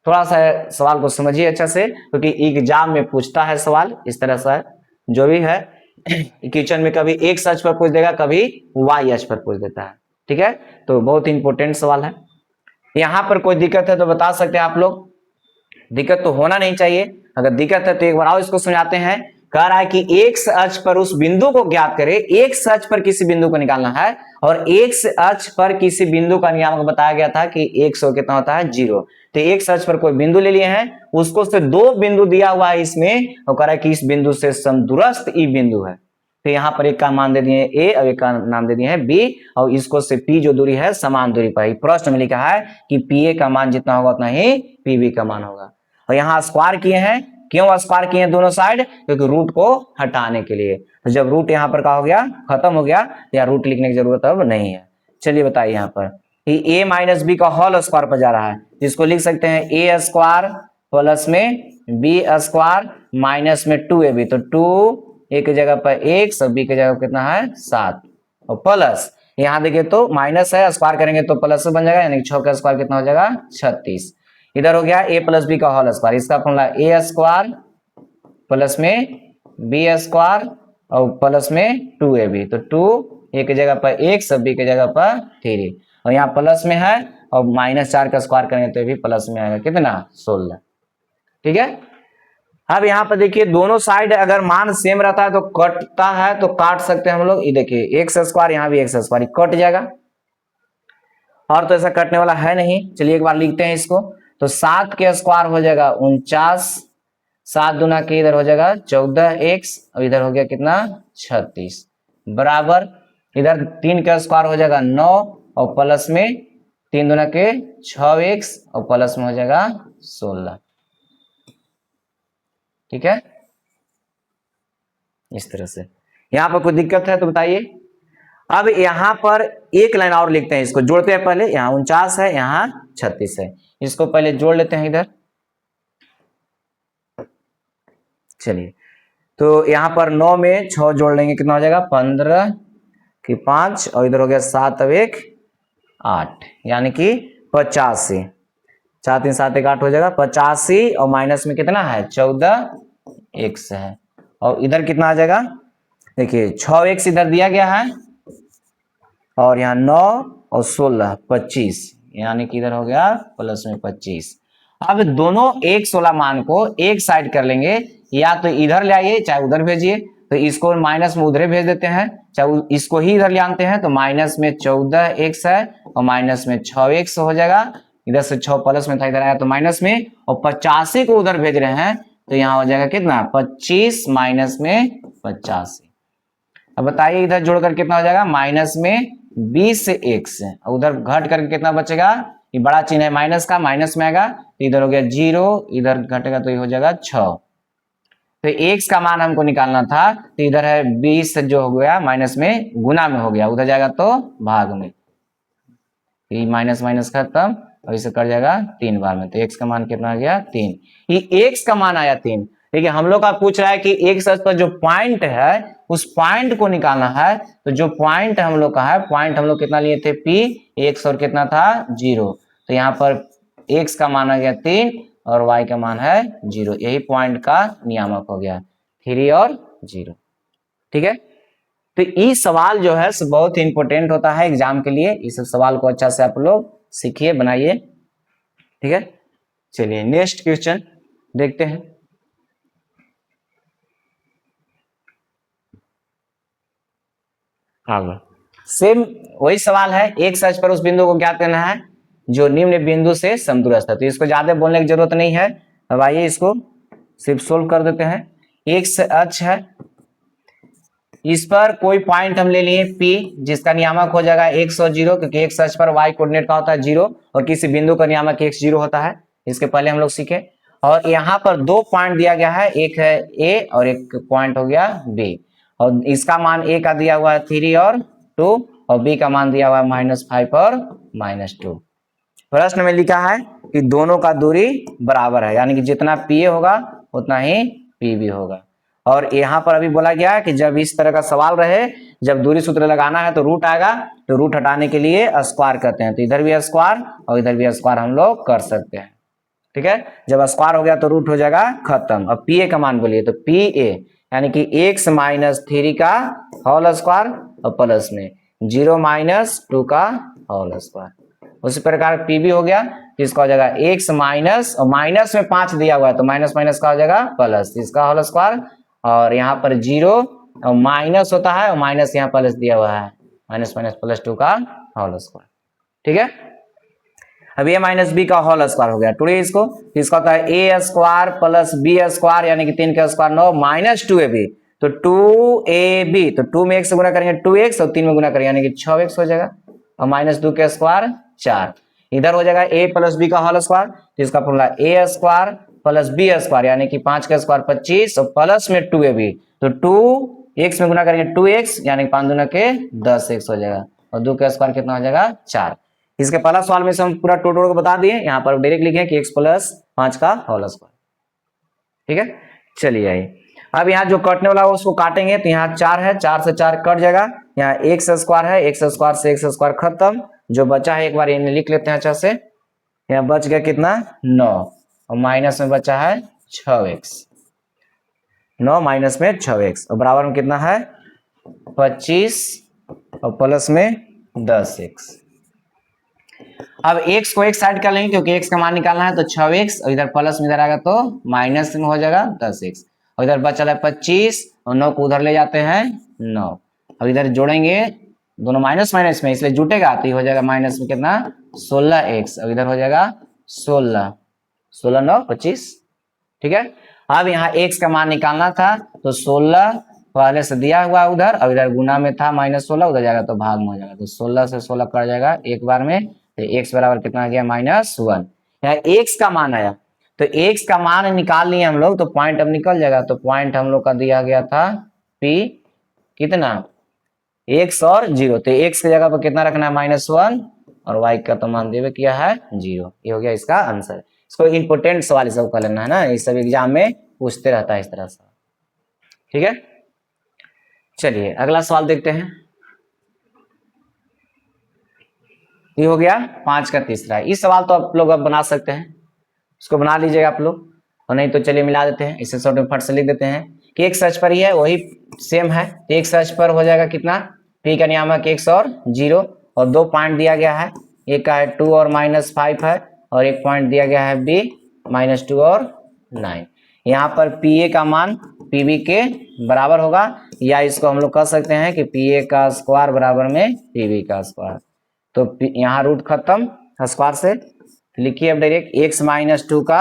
S1: थोड़ा सा सवाल को समझिए अच्छा से, क्योंकि एग्जाम में पूछता है सवाल इस तरह से, जो भी है क्वेश्चन में कभी x अक्ष पर पूछ देगा, कभी y अक्ष पर पूछ देता है। ठीक है, तो बहुत इंपॉर्टेंट सवाल है। यहाँ पर कोई दिक्कत है तो बता सकते हैं आप लोग, दिक्कत तो होना नहीं चाहिए। अगर दिक्कत है तो एक बार आओ इसको समझाते हैं। कह रहा है कि x अक्ष पर उस बिंदु को ज्ञात करें, x अक्ष पर किसी बिंदु को निकालना है और x अक्ष पर किसी बिंदु का नियामक बताया गया था कि x कितना होता है 0। तो x अक्ष पर कोई बिंदु ले लिए हैं, उसको से दो बिंदु दिया हुआ है इसमें, और कह रहा है कि इस बिंदु से समदूरस्थ ई बिंदु है। तो यहाँ पर एक का मान दे दिए A और एक का नाम दे दिए हैं B, और इसको से P जो दूरी है समान दूरी पर। प्रश्न में लिखा है कि PA का मान जितना होगा उतना ही PB का मान होगा। और यहाँ स्क्वायर किए हैं क्यों स्क्वायर किए दोनों साइड? क्योंकि रूट को हटाने के लिए। तो जब रूट यहाँ पर क्या हो गया, खत्म हो गया, तो यहाँ रूट लिखने की जरूरत अब नहीं है। चलिए बताइए यहाँ पर a माइनस बी का होल स्क्वायर पर जा रहा है, जिसको लिख सकते हैं a स्क्वायर प्लस में b स्क्वायर माइनस में 2ab, तो 2 a की जगह पर 1 और b की जगह कितना है 7, और प्लस यहाँ देखिए तो माइनस है, स्क्वायर करेंगे तो प्लस बन जाएगा, यानी 6 का स्क्वायर कितना हो जाएगा 36। इधर हो गया a प्लस बी का होल स्क्वायर, इसका फॉर्मूला a स्क्वायर प्लस में b स्क्वायर और प्लस में 2ab, तो 2 a की जगह पर 1 सब b की जगह पर 3, और यहाँ प्लस में है और -4 का स्क्वायर करेंगे तो भी प्लस में आएगा कितना 16। ठीक है, अब यहाँ पर देखिए दोनों साइड अगर मान सेम रहता है तो कटता है, तो काट सकते हैं हम लोग। ये देखिए एक्स स्क्वायर, यहाँ भी एक्स स्क्वायर कट जाएगा, और तो ऐसा कटने वाला है नहीं। चलिए एक बार लिखते हैं इसको, तो 7 के स्क्वायर हो जाएगा 49, 7 दूना के इधर हो जाएगा 14x, और इधर हो गया कितना 36, बराबर इधर 3 का स्क्वायर हो जाएगा 9, और प्लस में 3 दूना के 6x, और प्लस में हो जाएगा 16। ठीक है, इस तरह से। यहां पर कोई दिक्कत है तो बताइए। अब यहां पर एक लाइन और लिखते हैं, इसको जोड़ते हैं पहले। यहाँ 49 है, यहाँ 36 है, इसको पहले जोड़ लेते हैं इधर। चलिए, तो यहाँ पर 9 में 6 जोड़ लेंगे, कितना हो जाएगा 15 की 5, और इधर हो गया 7 अब 1 8, यानी कि 85। 4 3 7 1 8 हो जाएगा 85, और माइनस में कितना है 14x है, और इधर कितना आ जाएगा देखिए 6x इधर दिया गया है, और यहाँ 9 और 16 25, यानी कि इधर हो गया प्लस में 25। अब दोनों 1 16 मान को एक साइड कर लेंगे, या तो इधर ले आइए चाहे उधर भेजिए, तो इसको माइनस में उधर भेज देते हैं, चाहे इसको ही इधर ले आते हैं, तो माइनस में 14x है और माइनस में 6x हो जाएगा। इधर से 6 प्लस में था, इधर आया तो माइनस में, और 85 को उधर भेज रहे हैं, तो यहाँ हो जाएगा कितना 25 माइनस में 85। अब बताइए इधर जोड़कर कितना हो जाएगा, माइनस में 20x, और उधर घट करके कितना बचेगा, ये बड़ा चिन्ह है माइनस का, माइनस में आएगा, तो इधर हो गया 0, इधर घटेगा तो ये हो जाएगा 6। तो x का मान हमको निकालना था, तो इधर है 20 जो हो गया माइनस में गुना में हो गया, उधर जाएगा तो भाग में, ये माइनस माइनस खत्म, और इसे कर जाएगा 3 बार में, तो x का मान कितना आ गया 3। ये x का मान आया 3। देखिए हम लोग का पूछ रहा है कि x अक्ष पर जो पॉइंट है उस पॉइंट को निकालना है, तो जो पॉइंट हम लोग का है, पॉइंट हम लोग कितना लिए थे p, x और कितना था 0, तो यहाँ पर x का मान आ गया 3 और y का मान है 0, यही पॉइंट का नियामक हो गया 3 और 0। ठीक है, तो ये सवाल जो है बहुत ही इंपॉर्टेंट होता है एग्जाम के लिए, इस सवाल को अच्छा से आप लोग सीखिए, बनाइए। ठीक है, चलिए नेक्स्ट क्वेश्चन देखते हैं। हाँ, सेम वही सवाल है, एक सच पर उस बिंदु को ज्ञात करना है जो निम्न बिंदु से समदूरस्थ है, तो इसको ज्यादा बोलने की जरूरत नहीं है। अब आइए इसको सिर्फ सोल्व कर देते हैं। एक अक्ष है, इस पर कोई पॉइंट हम ले लिए P, जिसका नियामक हो जाएगा x और 0, क्योंकि x अक्ष पर y कोऑर्डिनेट का होता है 0, और किसी बिंदु का नियामक x 0 होता है, इसके पहले हम लोग सीखे। और यहाँ पर 2 पॉइंट दिया गया है, एक है A और एक पॉइंट हो गया B, और इसका मान A का दिया हुआ है 3 और 2, और B का मान दिया हुआ है -5 और -2। प्रश्न में लिखा है कि दोनों का दूरी बराबर है, यानी कि जितना PA होगा उतना ही PB होगा। और यहाँ पर अभी बोला गया कि जब इस तरह का सवाल रहे, जब दूरी सूत्र लगाना है तो रूट आएगा, तो रूट हटाने के लिए स्क्वायर करते हैं, तो इधर भी स्क्वायर और इधर भी स्क्वायर हम लोग कर सकते हैं। ठीक है, जब स्क्वायर हो गया तो रूट हो जाएगा खत्म। अब पी ए का मान बोलिए, तो पी ए यानी कि x - 3 का होल स्क्वायर और प्लस में 0 - 2 का होल स्क्वायर। उसी प्रकार पी बी हो गया, इसका हो जाएगा x माइनस, और माइनस में 5 दिया हुआ है तो माइनस माइनस का हो जाएगा प्लस, इसका होल स्क्वायर, और यहाँ पर 0 और माइनस होता है, और माइनस यहाँ प्लस दिया हुआ है, माइनस माइनस प्लस 2 का होल स्क्वायर। ठीक है, अब a माइनस बी का होल स्क्वायर हो गया। टुडे इसको होता है a square plus b square, यानी कि 3 का स्क्वायर 9 माइनस 2ab, तो 2ab, तो 2 में 1 से गुना करेंगे 2x, और 3 में गुना करेंगे यानी कि 6x हो जाएगा, और माइनस 2 का स्क्वायर 4। इधर हो जाएगा a प्लस बी का होल स्क्वायर, जिसका formula a square plus B square यानी कि 5 का स्क्वायर 25 और प्लस में 2ab, तो 2x में गुना करेंगे 2x यानी 5 दूना के 10x हो जाएगा और 2 का स्क्वायर कितना हो जाएगा 4। इसके पहला सवाल में से हम पूरा टोटल को बता दिए, यहाँ पर डायरेक्ट लिखे कि x प्लस 5 का होल स्क्वायर। ठीक है, चलिए आइए अब यहाँ जो कटने वाला है उसको काटेंगे, तो यहाँ 4 है, 4 से 4 कट जाएगा, यहाँ x स्क्वायर है, x स्क्वायर से x स्क्वायर खत्म, जो बचा है एक बार इन्हें लिख लेते हैं अच्छा से। यहाँ बच गया कितना 9 और माइनस में बचा है 6x, 9 माइनस में 6x और बराबर में कितना है 25 और प्लस में 10x। अब x को एक साइड कर लेंगे क्योंकि x का मान निकालना है, तो 6x और इधर प्लस में इधर आएगा तो माइनस में हो जाएगा 10x और इधर बचा है 25 और 9 को उधर ले जाते हैं 9, अब इधर जोड़ेंगे दोनों माइनस माइनस में इसलिए जुटेगा, तो ये हो जाएगा माइनस में कितना 16x और इधर हो जाएगा 16, 16 9 25। ठीक है, अब यहाँ x का मान निकालना था, तो 16 पहले से दिया हुआ उधर, अब इधर गुना में था -16 उधर जाएगा तो भाग में हो जाएगा, तो 16 से 16 कट जाएगा एक बार में, तो x बराबर कितना आ गया -1। यहाँ x का मान आया, तो x का मान निकाल लिए हम लोग, तो पॉइंट अब निकल जाएगा, तो पॉइंट हम लोग का दिया गया था p कितना x और 0, तो x की जगह पर कितना रखना है -1 और y का तो मान दिया किया है 0। ये हो गया इसका आंसर। इसको इंपोर्टेंट सवाल सब कर लेना है ना, ये सब एग्जाम में पूछते रहता है इस तरह से। ठीक है, चलिए अगला सवाल देखते हैं। ये हो गया 5 का तीसरा। इस सवाल तो आप लोग अब बना सकते हैं, इसको बना लीजिएगा आप लोग, और नहीं तो चलिए मिला देते हैं, इसे शॉर्ट में फट से लिख देते हैं कि एक सच पर ही है वही सेम है, तो एक सच पर हो जाएगा कितना p का नियामक x और 0 और 2 पॉइंट दिया गया है, एक का है 2 और -5 है और एक पॉइंट दिया गया है b -2 और 9। यहाँ पर pa का मान pb के बराबर होगा, या इसको हम लोग कह सकते हैं कि pa का स्क्वायर बराबर में pb का स्क्वायर, तो यहाँ रूट खत्म स्क्वायर से लिखिए अब डायरेक्ट x -2 का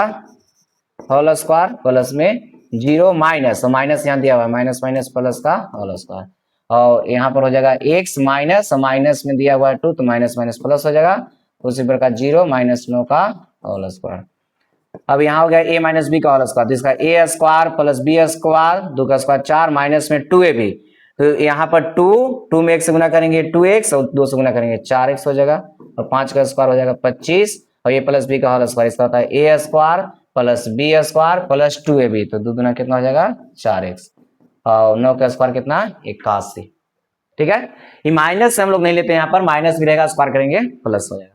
S1: होल स्क्वायर प्लस में 0 माइनस, तो माइनस यहाँ दिया हुआ है माइनस माइनस प्लस का होल स्क्वायर, और यहाँ पर हो जाएगा x माइनस माइनस में दिया हुआ है 2 तो माइनस माइनस प्लस हो जाएगा, उसी प्रकार 0 -9 का होल स्क्वायर। अब यहाँ हो गया a माइनस बी का होल स्क्वायर, तो इसका a square plus b square 2 का स्क्वायर 4 माइनस में 2ab, तो यहाँ पर 2 में 1 से गुना करेंगे 2x और 2 से गुना करेंगे 4x हो जाएगा और 5 का स्क्वायर हो जाएगा 25 और a प्लस बी का होल स्क्वायर, इसका होता है a square plus B square plus 2ab, तो 2 दूना कितना हो जाएगा 4x और 9 का स्क्वायर कितना 81। ठीक है, ये माइनस से हम लोग नहीं लेते, यहाँ पर माइनस भी रहेगा, स्क्वायर करेंगे प्लस हो जाएगा।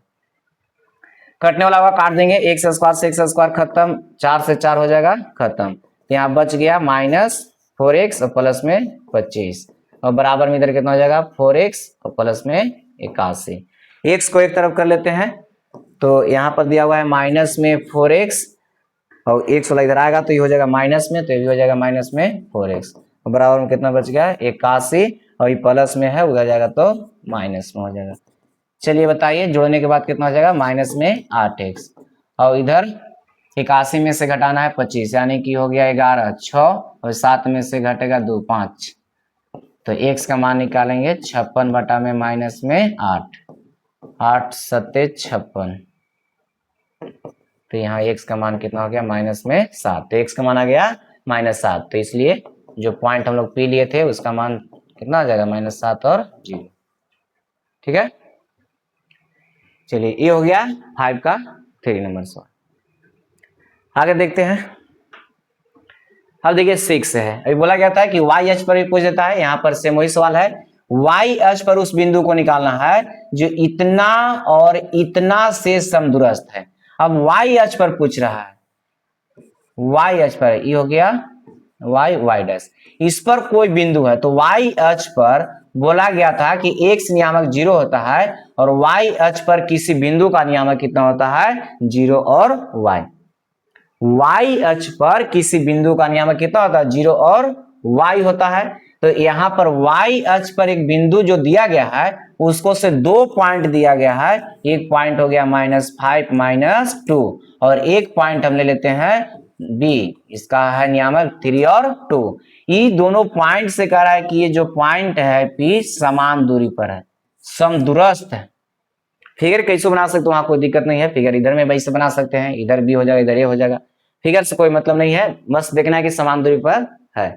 S1: कटने वाला हुआ काट देंगे, x स्क्वायर से x स्क्वायर खत्म, 4 से 4 हो जाएगा खत्म, तो यहाँ बच गया -4x और प्लस में 25 और बराबर में इधर कितना हो जाएगा 4x और प्लस में 81। x को एक तरफ कर लेते हैं, तो यहाँ पर दिया हुआ है माइनस में 4x और x वाला इधर आएगा तो ये हो जाएगा माइनस में, तो ये भी हो जाएगा माइनस में 4x और बराबर में कितना बच गया 81 और ये प्लस में है उधर जाएगा तो माइनस में हो जाएगा। चलिए बताइए जोड़ने के बाद कितना हो जाएगा माइनस में 8x और इधर 81 में से घटाना है 25 यानी कि हो गया 11 6 और 7 में से घटेगा 2 5, तो x का मान निकालेंगे 56 बटा में माइनस में 8 8 7 56, तो यहाँ x का मान कितना हो गया माइनस में 7, तो x का मान आ गया -7, तो इसलिए जो पॉइंट हम लोग p लिए थे उसका मान कितना आ जाएगा -7 और 0। ठीक है, चलिए ये हो गया 5 का 3 नंबर सवाल। आगे देखते हैं। अब देखिए 6 है, अभी बोला गया था कि y अक्ष पर भी पूछ देता है, यहाँ पर सेम वही सवाल है, y अक्ष पर उस बिंदु को निकालना है जो इतना और इतना से समदूरस्थ है। अब y अक्ष पर पूछ रहा है, y अक्ष पर ये हो गया y डैश, इस पर कोई बिंदु है, तो y अक्ष पर बोला गया था कि x नियामक 0 होता है और y अक्ष पर किसी बिंदु का नियामक कितना होता है 0 और y अक्ष पर किसी बिंदु का नियामक कितना होता है 0 और y होता है। तो यहाँ पर y अक्ष पर एक बिंदु जो दिया गया है उसको से 2 पॉइंट दिया गया है, एक पॉइंट हो गया -5 -2 और एक पॉइंट हम ले लेते हैं b, इसका है नियामक 3 और 2। ये दोनों पॉइंट से कह रहा है कि ये जो पॉइंट है p समान दूरी पर है, समदूरस्थ है। फिगर कैसे बना सकते हो, वहां कोई दिक्कत नहीं है, फिगर इधर में वैसे बना सकते हैं, इधर भी हो जाएगा इधर ये हो जाएगा, फिगर से कोई मतलब नहीं है, बस देखना है कि समान दूरी पर है।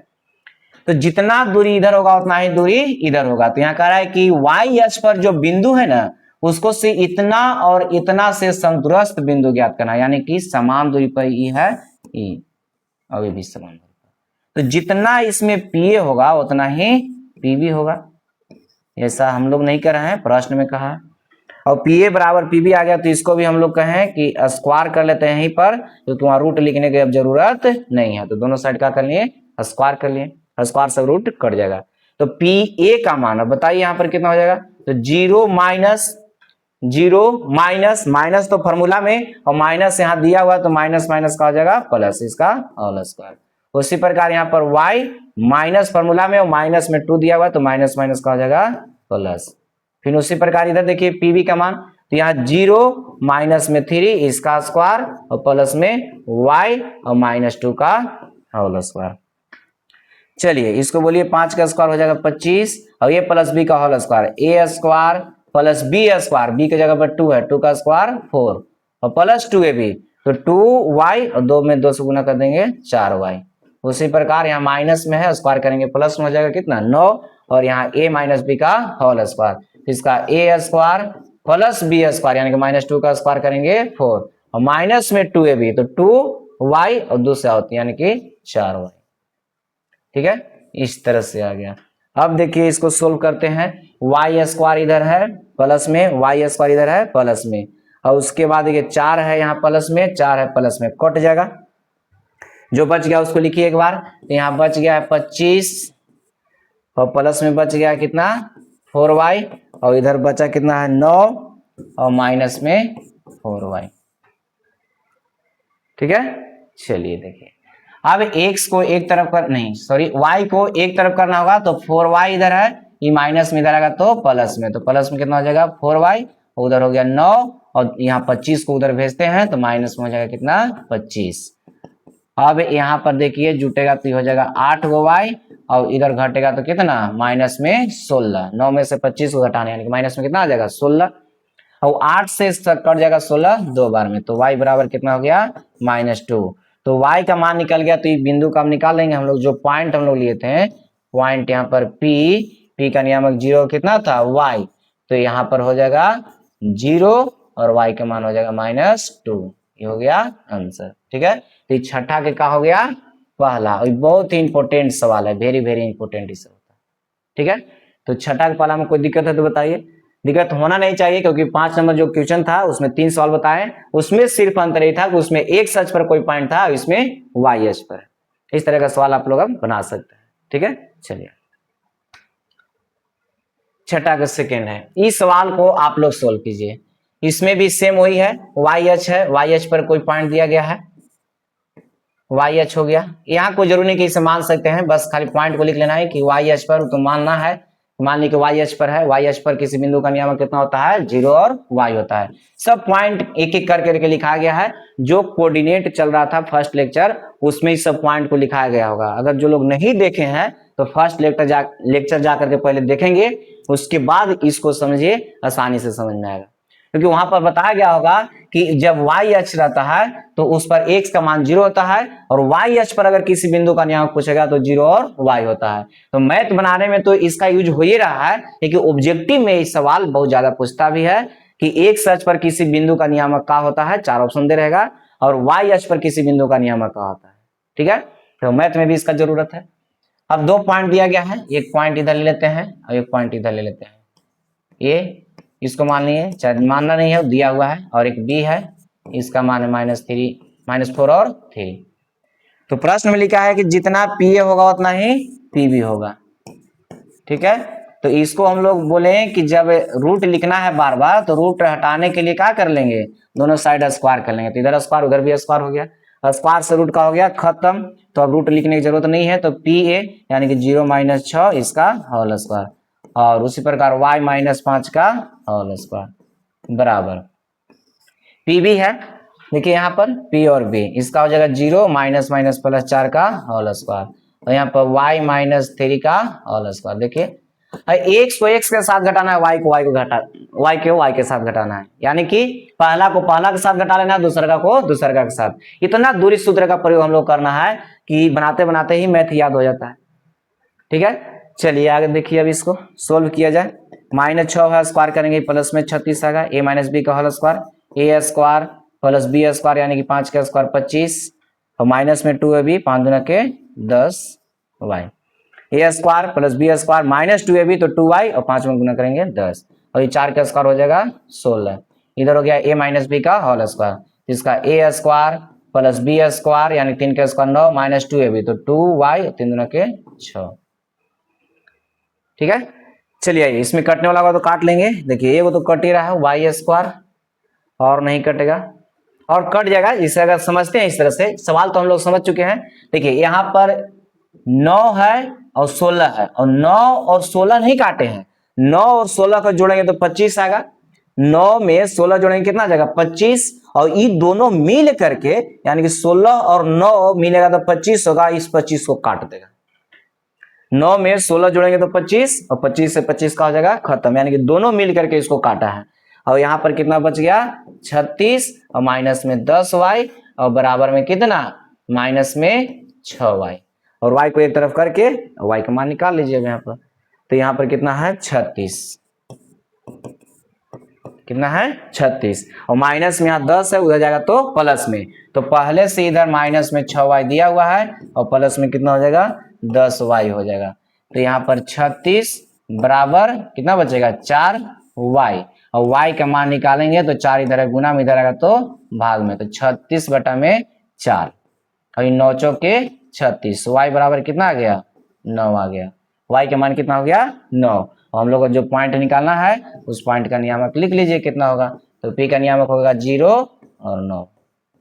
S1: तो जितना दूरी इधर होगा उतना ही दूरी इधर होगा। तो यहाँ कह रहा है कि वाई अक्ष पर जो बिंदु है ना उसको से इतना और इतना से समदूरस्थ बिंदु ज्ञात करना, यानी कि समान दूरी पर ई है ई, और ये भी समान दूरी पर। तो जितना इसमें पीए होगा उतना ही पीबी होगा। ऐसा हम लोग नहीं कर रहे हैं, प्रश्न में कहा। और पीए बराबर पीबी आ गया तो इसको भी हम लोग कहें कि स्क्वायर कर लेते हैं यहीं पर, क्योंकि वहां रूट लिखने की अब जरूरत नहीं है। तो दोनों साइड का कर लिए स्क्वायर कर लिए, स्क्वायर से रूट कट जाएगा। तो पी ए का मान अब बताइए यहाँ पर कितना हो जाएगा। तो जीरो माइनस माइनस तो फॉर्मूला में, और माइनस यहाँ दिया हुआ तो माइनस माइनस का हो जाएगा प्लस, इसका होल स्क्वायर। उसी प्रकार यहाँ पर y माइनस फॉर्मूला में और माइनस में 2 दिया हुआ तो माइनस माइनस का हो जाएगा प्लस। फिर उसी प्रकार इधर देखिए पीवी का मान, तो यहाँ 0 माइनस में 3 इसका स्क्वायर और प्लस में y और -2 का होल स्क्वायर। चलिए इसको बोलिए 5 का स्क्वायर हो जाएगा 25 और ये प्लस बी का whole square, A square plus B square, B की जगह पर 2 है, 2 का स्क्वायर 4 और प्लस 2ab, तो 2y और 2 में 2 से गुना कर देंगे 4y। उसी प्रकार यहाँ माइनस में है, स्क्वायर करेंगे प्लस में हो जाएगा कितना 9 और यहाँ a माइनस बी का होल स्क्वायर, इसका a square plus B square यानी कि -2 का स्क्वायर करेंगे 4 और माइनस में 2ab तो 2y और 2 से होती है यानी कि 4y। ठीक है, इस तरह से आ गया। अब देखिए इसको सोल्व करते हैं, y स्क्वायर इधर है प्लस में, y स्क्वायर इधर है प्लस में, और उसके बाद देखिए 4 है यहाँ प्लस में, 4 है प्लस में, कट जाएगा। जो बच गया उसको लिखिए एक बार, तो यहाँ बच गया है 25 और प्लस में बच गया कितना 4y और इधर बचा कितना है 9 और माइनस में 4y। ठीक है, चलिए देखिए अब x को एक तरफ कर नहीं सॉरी y को एक तरफ करना होगा तो 4y इधर है, ये माइनस में इधर आएगा तो प्लस में, तो प्लस में कितना हो जाएगा 4y, उधर हो गया 9 और यहाँ 25 को उधर भेजते हैं तो माइनस में हो जाएगा कितना 25। अब यहाँ पर देखिए जुटेगा तो हो जाएगा 8 गो y और इधर घटेगा तो कितना माइनस में 16, 9 में से 25 को घटाने यानी कि माइनस में कितना आ जाएगा 16 और 8 से कट जाएगा 16 दो बार में, तो y बराबर कितना हो गया -2। तो y का मान निकल गया, तो ये बिंदु का हम निकाल लेंगे हम लोग, जो पॉइंट हम लोग लिए थे पॉइंट यहाँ पर p का नियामक 0 कितना था y, तो यहाँ पर हो जाएगा 0 और y का मान हो जाएगा -2, ये हो गया आंसर। ठीक है, तो छठा के का हो गया पहला, और बहुत ही इंपॉर्टेंट सवाल है, वेरी वेरी इंपॉर्टेंट इसे होता है। ठीक है, तो छठा के पहला में कोई दिक्कत है तो बताइए। दिक्कत होना नहीं चाहिए क्योंकि 5 नंबर जो क्वेश्चन था उसमें 3 सवाल बताए, उसमें सिर्फ अंतर ये था कि उसमें x अक्ष पर कोई पॉइंट था, इसमें y अक्ष पर। इस तरह का सवाल आप लोग अब बना सकते हैं। ठीक है, चलिए छठा का सेकेंड है, इस सवाल को आप लोग सोल्व कीजिए। इसमें भी सेम वही है, y अक्ष है, y अक्ष पर कोई पॉइंट दिया गया है, y अक्ष हो गया। यहाँ कोई जरूरी नहीं कि इसे मान सकते हैं, बस खाली पॉइंट को लिख लेना है कि y अक्ष पर तो मानना है, मान ली कि y अक्ष पर है, y अक्ष पर किसी बिंदु का नियामक कितना होता है 0 और y होता है। सब पॉइंट एक एक करके लिखा गया है, जो कोऑर्डिनेट चल रहा था फर्स्ट लेक्चर उसमें ही सब पॉइंट को लिखाया गया होगा। अगर जो लोग नहीं देखे हैं तो फर्स्ट लेक्चर जा करके पहले देखेंगे, उसके बाद इसको समझिए, आसानी से समझ में आएगा। क्योंकि वहां पर बताया गया होगा कि जब y अक्ष रहता है तो उस पर x का मान 0 होता है और y अक्ष पर अगर किसी बिंदु का नियामक पूछेगा तो 0 और y होता है। तो मैथ बनाने में तो इसका यूज हो ही रहा है, लेकिन ऑब्जेक्टिव में इस सवाल बहुत ज्यादा पूछता भी है कि x अक्ष पर किसी बिंदु का नियामक क्या होता है, 4 ऑप्शन दे रहेगा, और y अक्ष पर किसी बिंदु का नियामक क्या होता है। ठीक है, तो मैथ में भी इसका जरूरत है। अब 2 पॉइंट दिया गया है, एक पॉइंट इधर ले लेते हैं और एक पॉइंट इधर ले लेते हैं। ये इसको मान लिए, चाहे मानना नहीं है दिया हुआ है, और एक बी है, इसका मान है -4 और 3। तो प्रश्न में लिखा है कि जितना पीए होगा उतना ही पीबी होगा। ठीक है, तो इसको हम लोग बोले कि जब रूट लिखना है बार बार तो रूट हटाने के लिए क्या कर लेंगे, दोनों साइड स्क्वायर कर लेंगे, तो इधर स्क्वायर उधर भी स्क्वायर हो गया, स्क्वायर से रूट का हो गया खत्म, तो अब रूट लिखने की जरूरत नहीं है। तो पी ए यानी कि 0 - 6 इसका होल स्क्वायर, और उसी प्रकार y -5 का होल स्क्वायर बराबर पीबी है। देखिए यहाँ पर p और b, इसका हो जाएगा 0 - -+4 का होल स्क्वायर, और यहाँ पर y -3 का होल स्क्वायर। देखिए एक्स को एक्स के साथ घटाना है, वाई को वाई के साथ घटाना है, यानी कि पहला को पहला के साथ घटा लेना है, दूसरा को दूसरा के साथ। इतना दूरी सूत्र का प्रयोग हम लोग करना है कि बनाते बनाते ही मैथ याद हो जाता है। ठीक है, चलिए आगे देखिए, अब इसको सोल्व किया जाए। -6 है, स्क्वायर करेंगे प्लस में 36 आएगा, a माइनस बी का whole square, A square plus B square यानी कि 5 का स्क्वायर 25, और माइनस में 2ab 5 दूना के 10 y, A square plus B square minus 2ab तो 2y और 5 में गुना करेंगे 10, और ये 4 का स्क्वायर हो जाएगा 16। इधर हो गया a माइनस बी का होल स्क्वायर, जिसका a square plus B square यानी 3 का स्क्वायर 9 माइनस 2ab तो 2y 3 दूना के 6। ठीक है, चलिए आइए, इसमें कटने वाला होगा तो काट लेंगे। देखिए वो तो कट ही रहा है, वाई स्क्वायर और नहीं कटेगा और कट जाएगा। इसे अगर समझते हैं इस तरह से, सवाल तो हम लोग समझ चुके हैं। देखिए यहाँ पर 9 है और 16 है, और 9 और 16 नहीं काटे हैं, 9 और 16 को जोड़ेंगे तो 25 आएगा, 9 में 16 जोड़ेंगे कितना आ जाएगा 25, और ये दोनों मिल करके यानी कि 16 और 9 मिलेगा तो 25 होगा, इस 25 को काट देगा। 9 में 16 जोड़ेंगे तो 25 और 25 से 25 का हो जाएगा खत्म, यानी कि दोनों मिल करके इसको काटा है। और यहाँ पर कितना बच गया 36 और माइनस में 10y और बराबर में कितना माइनस में 6y, और y को एक तरफ करके y का मान निकाल लीजिए यहाँ पर। तो यहाँ पर कितना है 36, कितना है 36, और माइनस में यहाँ 10 है, उधर जाएगा तो प्लस में, तो पहले से इधर माइनस में 6y दिया हुआ है और प्लस में कितना हो जाएगा 10y हो जाएगा। तो यहाँ पर 36 बराबर कितना बचेगा 4y, और y का मान निकालेंगे तो 4 इधर है गुना में, इधर आएगा तो भाग में, तो 36 बटा में 4 और 9 चौके 36, y बराबर कितना आ गया 9 आ गया। y का मान कितना हो गया 9, और हम लोग को जो पॉइंट निकालना है उस पॉइंट का नियामक लिख लीजिए कितना होगा, तो p का नियामक होगा 0 और 9,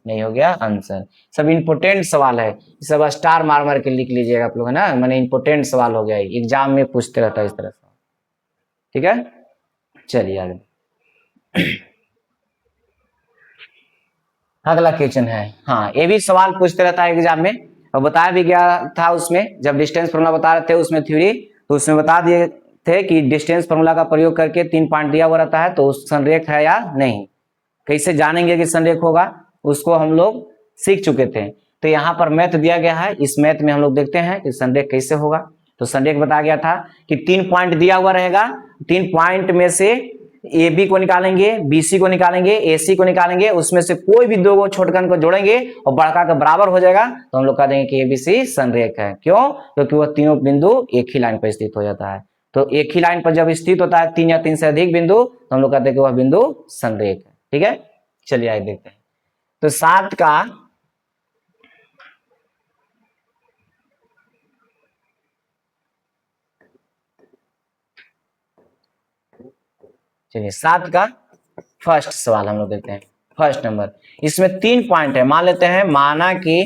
S1: नहीं हो गया आंसर। सब इंपोर्टेंट सवाल है, सब स्टार मार मार के लिख लीजिएगा आप लोग, है ना, मैंने इंपोर्टेंट सवाल हो गया, एग्जाम में पूछते रहता है इस तरह से। ठीक है, चलिए आगे अगला क्वेश्चन है। हाँ, ये भी सवाल पूछते रहता है एग्जाम में, और बताया भी गया था उसमें, जब डिस्टेंस फॉर्मूला बता रहे थे उसमें थ्योरी, तो उसमें बता दिए थे कि डिस्टेंस फॉर्मूला का प्रयोग करके 3 पॉइंट दिया हुआ रहता है, तो उस संरेख है या नहीं, कैसे जानेंगे कि संरेख होगा, उसको हम लोग सीख चुके थे। तो यहाँ पर मैथ दिया गया है, इस मैथ में हम लोग देखते हैं कि संरेख कैसे होगा। तो संरेख बताया गया था कि 3 पॉइंट दिया हुआ रहेगा, 3 पॉइंट में से ए बी को निकालेंगे, बी सी को निकालेंगे, ए सी को निकालेंगे, उसमें से कोई भी 2 छोटकन को जोड़ेंगे और बड़का का बराबर हो जाएगा, तो हम लोग कह देंगे कि ए बी सी संरेख है। क्यों? क्योंकि वह तीनों बिंदु एक ही लाइन पर स्थित हो जाता है। तो एक ही लाइन पर जब स्थित होता है 3 या 3 से अधिक बिंदु, तो हम लोग कहते हैं कि वह बिंदु संरेख है। ठीक है, चलिए आगे देखते हैं। तो 7 का चलिए 7 का फर्स्ट सवाल हम लोग देखते हैं। फर्स्ट नंबर, इसमें 3 पॉइंट है, मान लेते हैं, माना कि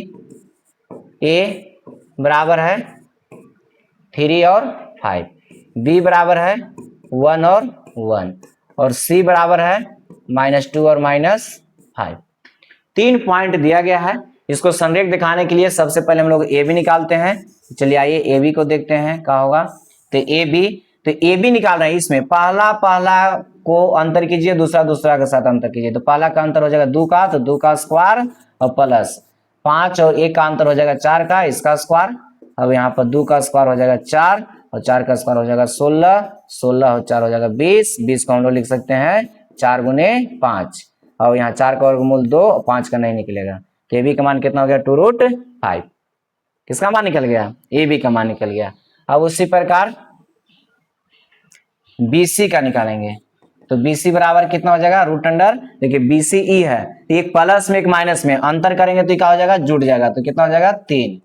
S1: ए बराबर है 3 और 5, बी बराबर है 1 और 1, और सी बराबर है -2 और -5। 3 पॉइंट दिया गया है, इसको संरेख दिखाने के लिए सबसे पहले हम लोग ए बी निकालते हैं। चलिए आइए ए बी को देखते हैं क्या होगा। तो ए बी निकाल रहे हैं, इसमें पहला को अंतर कीजिए, दूसरा के साथ अंतर कीजिए, तो पहला का अंतर हो जाएगा 2 का, तो 2 का स्क्वायर और प्लस 5 और 1 का अंतर हो जाएगा 4 का, इसका स्क्वायर। अब यहाँ पर 2 का स्क्वायर हो जाएगा 4 और 4 का स्क्वायर हो जाएगा 16 और 4 हो जाएगा 20 को हम लोग लिख सकते हैं 4 गुने 5, और यहाँ 4 का वर्गमूल 2 और 5 का नहीं निकलेगा, तो ए बी का मान कितना हो गया 2√5। किसका मान निकल गया? ए बी का मान निकल गया। अब उसी प्रकार BC का निकालेंगे, तो BC बराबर कितना हो जाएगा √अंडर, देखिए BC E है, एक प्लस में एक माइनस में अंतर करेंगे तो क्या हो जाएगा जुड़ जाएगा, तो कितना हो जाएगा 3,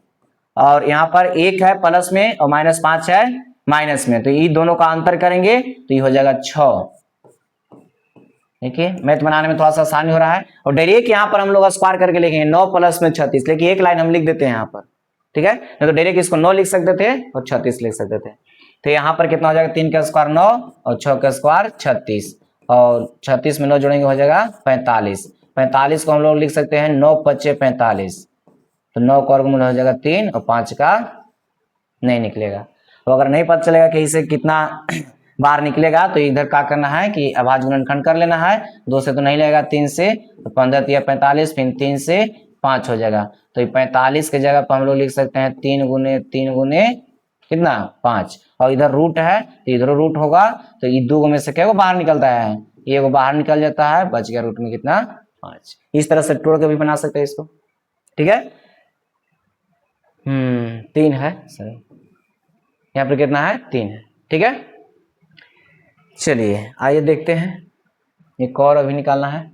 S1: और यहाँ पर 1 है प्लस में और -5 है माइनस में, तो ये दोनों का अंतर करेंगे तो ये हो जाएगा 6। देखिए मैथ बनाने में थोड़ा सा आसानी हो रहा है, और डायरेक्ट यहाँ पर हम लोग स्क्वायर करके लिखेंगे 9 + में 36, लेकिन एक लाइन हम लिख देते हैं यहाँ पर, ठीक है, नहीं तो डायरेक्ट इसको 9 लिख सकते थे और 36 लिख सकते थे। तो यहाँ पर कितना हो जाएगा 3 का स्क्वायर 9 और 6 का स्क्वायर 36, और 36 में 9 जोड़ेंगे हो जाएगा 45 को हम लोग लिख सकते हैं 9 × 5 = 45, तो 9 का वर्गमूल हो जाएगा 3 और 5 का नहीं निकलेगा। तो अगर नहीं पता चलेगा कि इसे कितना बाहर निकलेगा तो इधर क्या करना है कि अभाज्य गुणनखंड कर लेना है। 2 से तो नहीं लगेगा, 3 से, तो 15 या 45, फिर 3 से 5 हो जाएगा। तो ये 45 की जगह पर हम लोग लिख सकते हैं 3 गुने 3 गुने कितना 5, और इधर रूट है तो इधर रूट होगा, तो ये 2 में से क्या बाहर निकलता है, ये बाहर निकल जाता है, बच गया रूट में कितना 5। इस तरह से तोड़ के भी बना सकते हैं इसको। ठीक है, 3 है सर, यहाँ पर कितना है 3 है। ठीक है, चलिए आइए देखते हैं, एक और अभी निकालना है।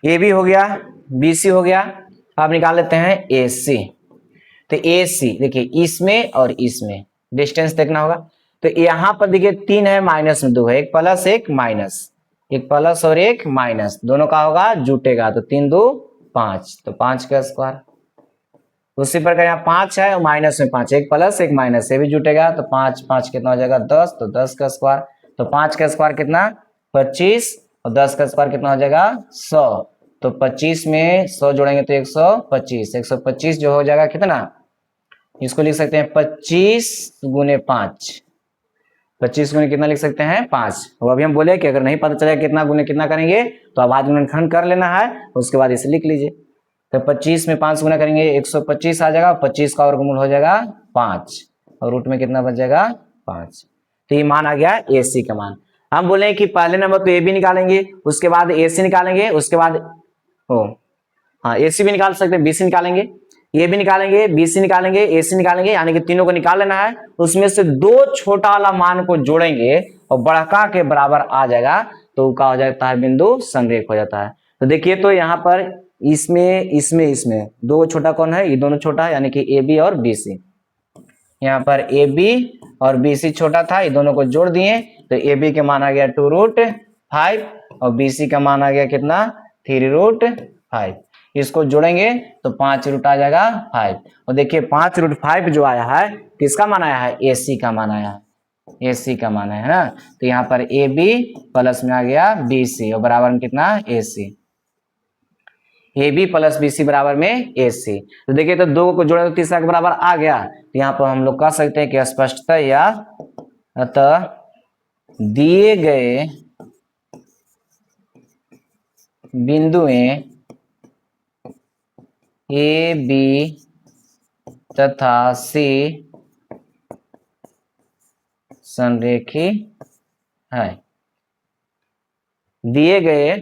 S1: ए बी हो गया, बी सी हो गया, अब निकाल लेते हैं ए सी। तो ए सी देखिए इसमें और इसमें डिस्टेंस देखना होगा। तो यहाँ पर देखिए 3 है, माइनस में 2 है, एक प्लस एक माइनस, एक प्लस और एक माइनस, दोनों का होगा जुटेगा, तो 3 2 5, तो 5 का स्क्वायर। उसी प्रकार यहाँ 5 है और माइनस में 5, एक प्लस एक माइनस, से भी जुटेगा, तो 5 5 कितना हो जाएगा 10, तो 10 का स्क्वायर। तो 5 का स्क्वायर कितना 25, और 10 का स्क्वायर कितना हो जाएगा 100, तो 25 में 100 जोड़ेंगे तो 125, 125 जो हो जाएगा कितना, इसको लिख सकते हैं 25 गुने 5, 25 गुने कितना लिख सकते हैं 5। और अभी हम बोले कि अगर नहीं पता चलेगा कितना गुने कितना करेंगे तो अभाज्य गुणनखंड कर लेना है, उसके बाद इसे लिख लीजिए। तो 25 में 5 गुना करेंगे 125 आ जाएगा, 25 का वर्गमूल हो जाएगा 5, और रूट में कितना बच जाएगा 5। तो ये मान आ गया ए सी का मान। हम बोले कि पहले नंबर पे ए बी निकालेंगे, उसके बाद ए सी निकालेंगे, उसके बाद ए सी भी निकाल सकते हैं, बी सी निकालेंगे, ए भी निकालेंगे, बी सी निकालेंगे, ए सी निकालेंगे, यानी कि तीनों को निकाल लेना है। उसमें से 2 छोटा वाला मान को जोड़ेंगे और बड़का के बराबर आ जाएगा, तो क्या हो जाता है बिंदु संरेख हो जाता है। तो देखिए, तो यहाँ पर इसमें 2 छोटा कौन है, ये दोनों छोटा है, यानी कि ए बी और बी सी। यहाँ पर ए बी और बी सी छोटा था, ये दोनों को जोड़ दिए, तो ए बी के मान आ गया 2√5 और बी सी का मान आ गया कितना 3√5। इसको जोड़ेंगे तो 5 रूट आ जाएगा 5, और देखिए 5√5 जो आया है किसका मान आया है, ए सी का मान आया है, ए सी का मान है ना। तो यहाँ पर ए बी प्लस में आ गया बी सी और बराबर में कितना A C, A B plus B C बराबर में ए सी। तो देखिए, तो 2 को जोड़े तो तीसरा के बराबर आ गया। तो यहाँ पर हम लोग कह सकते हैं कि स्पष्टतः या अतः दिए गए बिंदुएं ए बी तथा सी संरेखी है। दिए गए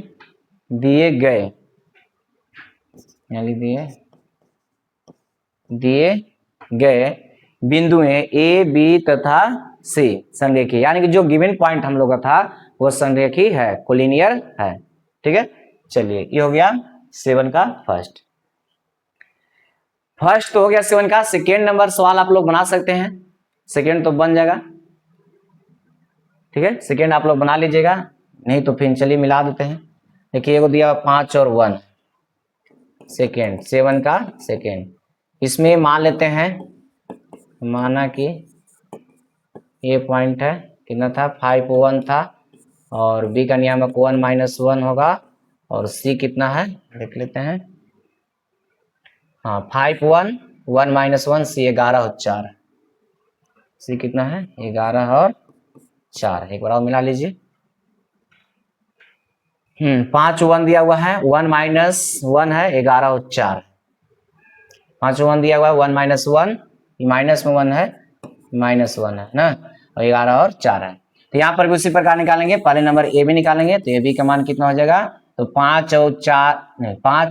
S1: बिंदुएं ए बी तथा सी संरेखी, यानी कि जो गिवन पॉइंट हम लोग का था वो संरेखी है, कोलिनियर है। ठीक है, चलिए ये हो गया 7 का फर्स्ट तो हो गया 7 का। सेकेंड नंबर सवाल आप लोग बना सकते हैं, सेकेंड तो बन जाएगा। ठीक है, सेकेंड आप लोग बना लीजिएगा, नहीं तो फिर चलिए मिला देते हैं। देखिए, एगो दिया 5 और 1 सेकेंड, 7 का सेकेंड। इसमें मान लेते हैं, माना कि ये पॉइंट है कितना था 5 1 था, और बी का नियामक 1 - 1 होगा, और सी कितना है देख लेते हैं। हाँ 5 1 1 - 1 सी 11 और 4, सी कितना है 11 और 4। एक बार और मिला लीजिए। 5 1 दिया हुआ है, 1 - 1 है 11 और 4, 5 1 दिया हुआ है 1 - 1, माइनस में 1 है -1 है ना, और 11 और 4 है। तो यहाँ पर भी उसी प्रकार निकालेंगे, पहले नंबर ए बी निकालेंगे, तो ए बी का मान कितना हो जाएगा, तो 5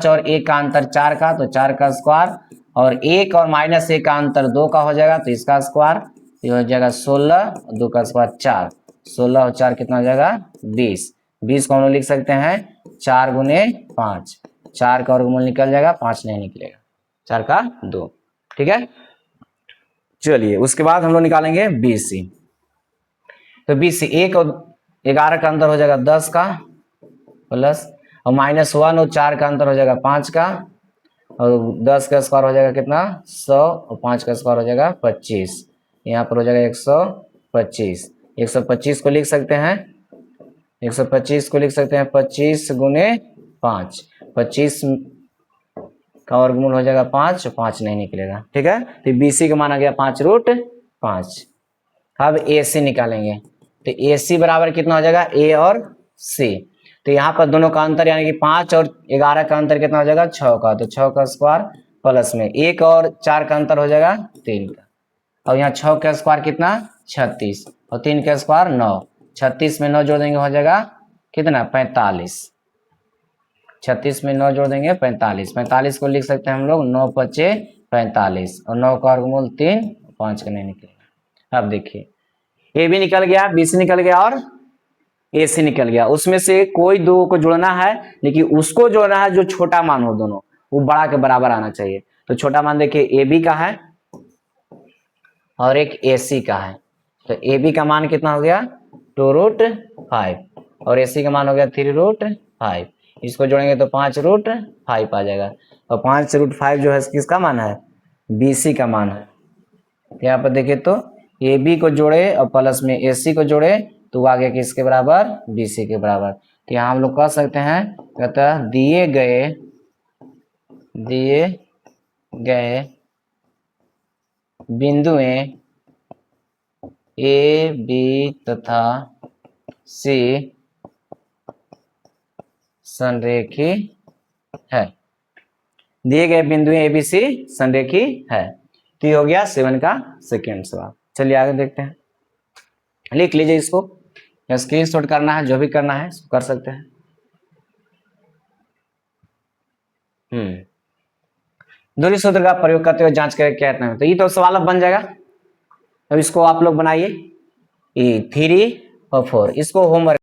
S1: और 1 का अंतर 4 का, तो 4 का स्क्वायर, और 1 और -1 का अंतर 2 का हो जाएगा, तो इसका स्क्वायर ये हो जाएगा 16, 2 का स्क्वायर 4, 16 और 4 कितना हो जाएगा 20। 20 को हम लोग लिख सकते हैं 4 गुने 5, 4 का वर्गमूल निकल जाएगा, 5 नहीं निकलेगा, 4 का 2। ठीक है, चलिए उसके बाद हम लोग निकालेंगे बी सी। तो बी सी 1 और 11 का अंतर हो जाएगा 10 का, प्लस और -1 और 4 का अंतर हो जाएगा 5 का, और 10 का स्क्वायर हो जाएगा कितना 100, और 5 का स्क्वायर हो जाएगा 25। यहाँ पर हो जाएगा 125। 125 को लिख सकते हैं, 125 को लिख सकते हैं 25 गुने 5, 25 का वर्गमूल हो जाएगा 5, 5 नहीं निकलेगा। ठीक है, तो BC का मान आ गया 5√5। अब AC निकालेंगे, तो AC बराबर कितना हो जाएगा, A और C। तो यहाँ पर दोनों का अंतर यानी कि 5 और 11 का अंतर कितना हो जाएगा, 6 का। तो 6 का स्क्वायर प्लस में 1 और 4 का अंतर हो जाएगा 3 का। और यहाँ 6 का स्क्वायर कितना, 36, और 3 का स्क्वायर 9। 36 में 9 जोड़ देंगे हो जाएगा कितना, 45। 36 में 9 जोड़ देंगे 45। 45 को लिख सकते हैं हम लोग 9 पचे 45, और 9 का वर्गमूल 3, 5 का नहीं निकलेगा। अब देखिए ए भी निकल गया, BC निकल गया और AC निकल गया। उसमें से कोई दो को जोड़ना है, लेकिन उसको जोड़ना है जो छोटा मान हो, दोनों वो बड़ा के बराबर आना चाहिए। तो छोटा मान देखिए AB का है और एक AC का है। तो AB का मान कितना हो गया, 2√5, और AC का मान हो गया 3√5। इसको जोड़ेंगे तो 5√5 आ जाएगा, और 5√5 जो है किसका मान है, BC का मान है। यहाँ पर देखिए तो AB को जोड़े और प्लस में AC को जोड़े तो वो आगे किसके बराबर, BC के बराबर। तो यहाँ हम लोग कह सकते हैं, कहता है दिए गए बिंदुएं A, B तथा C संरेखी है। दिए गए बिंदुएं A, B, C संरेखी है। तो ये हो गया 7 का सेकेंड सवाल। चलिए आगे देखते हैं, लिख लीजिए इसको, या स्क्रीनशॉट करना है, जो भी करना है कर सकते हैं। दूरी सूत्र का प्रयोग करते हुए जांच करें क्या इतना है। तो ये तो सवाल अब बन जाएगा। अब इसको आप लोग बनाइए, 3 और 4, इसको होमवर्क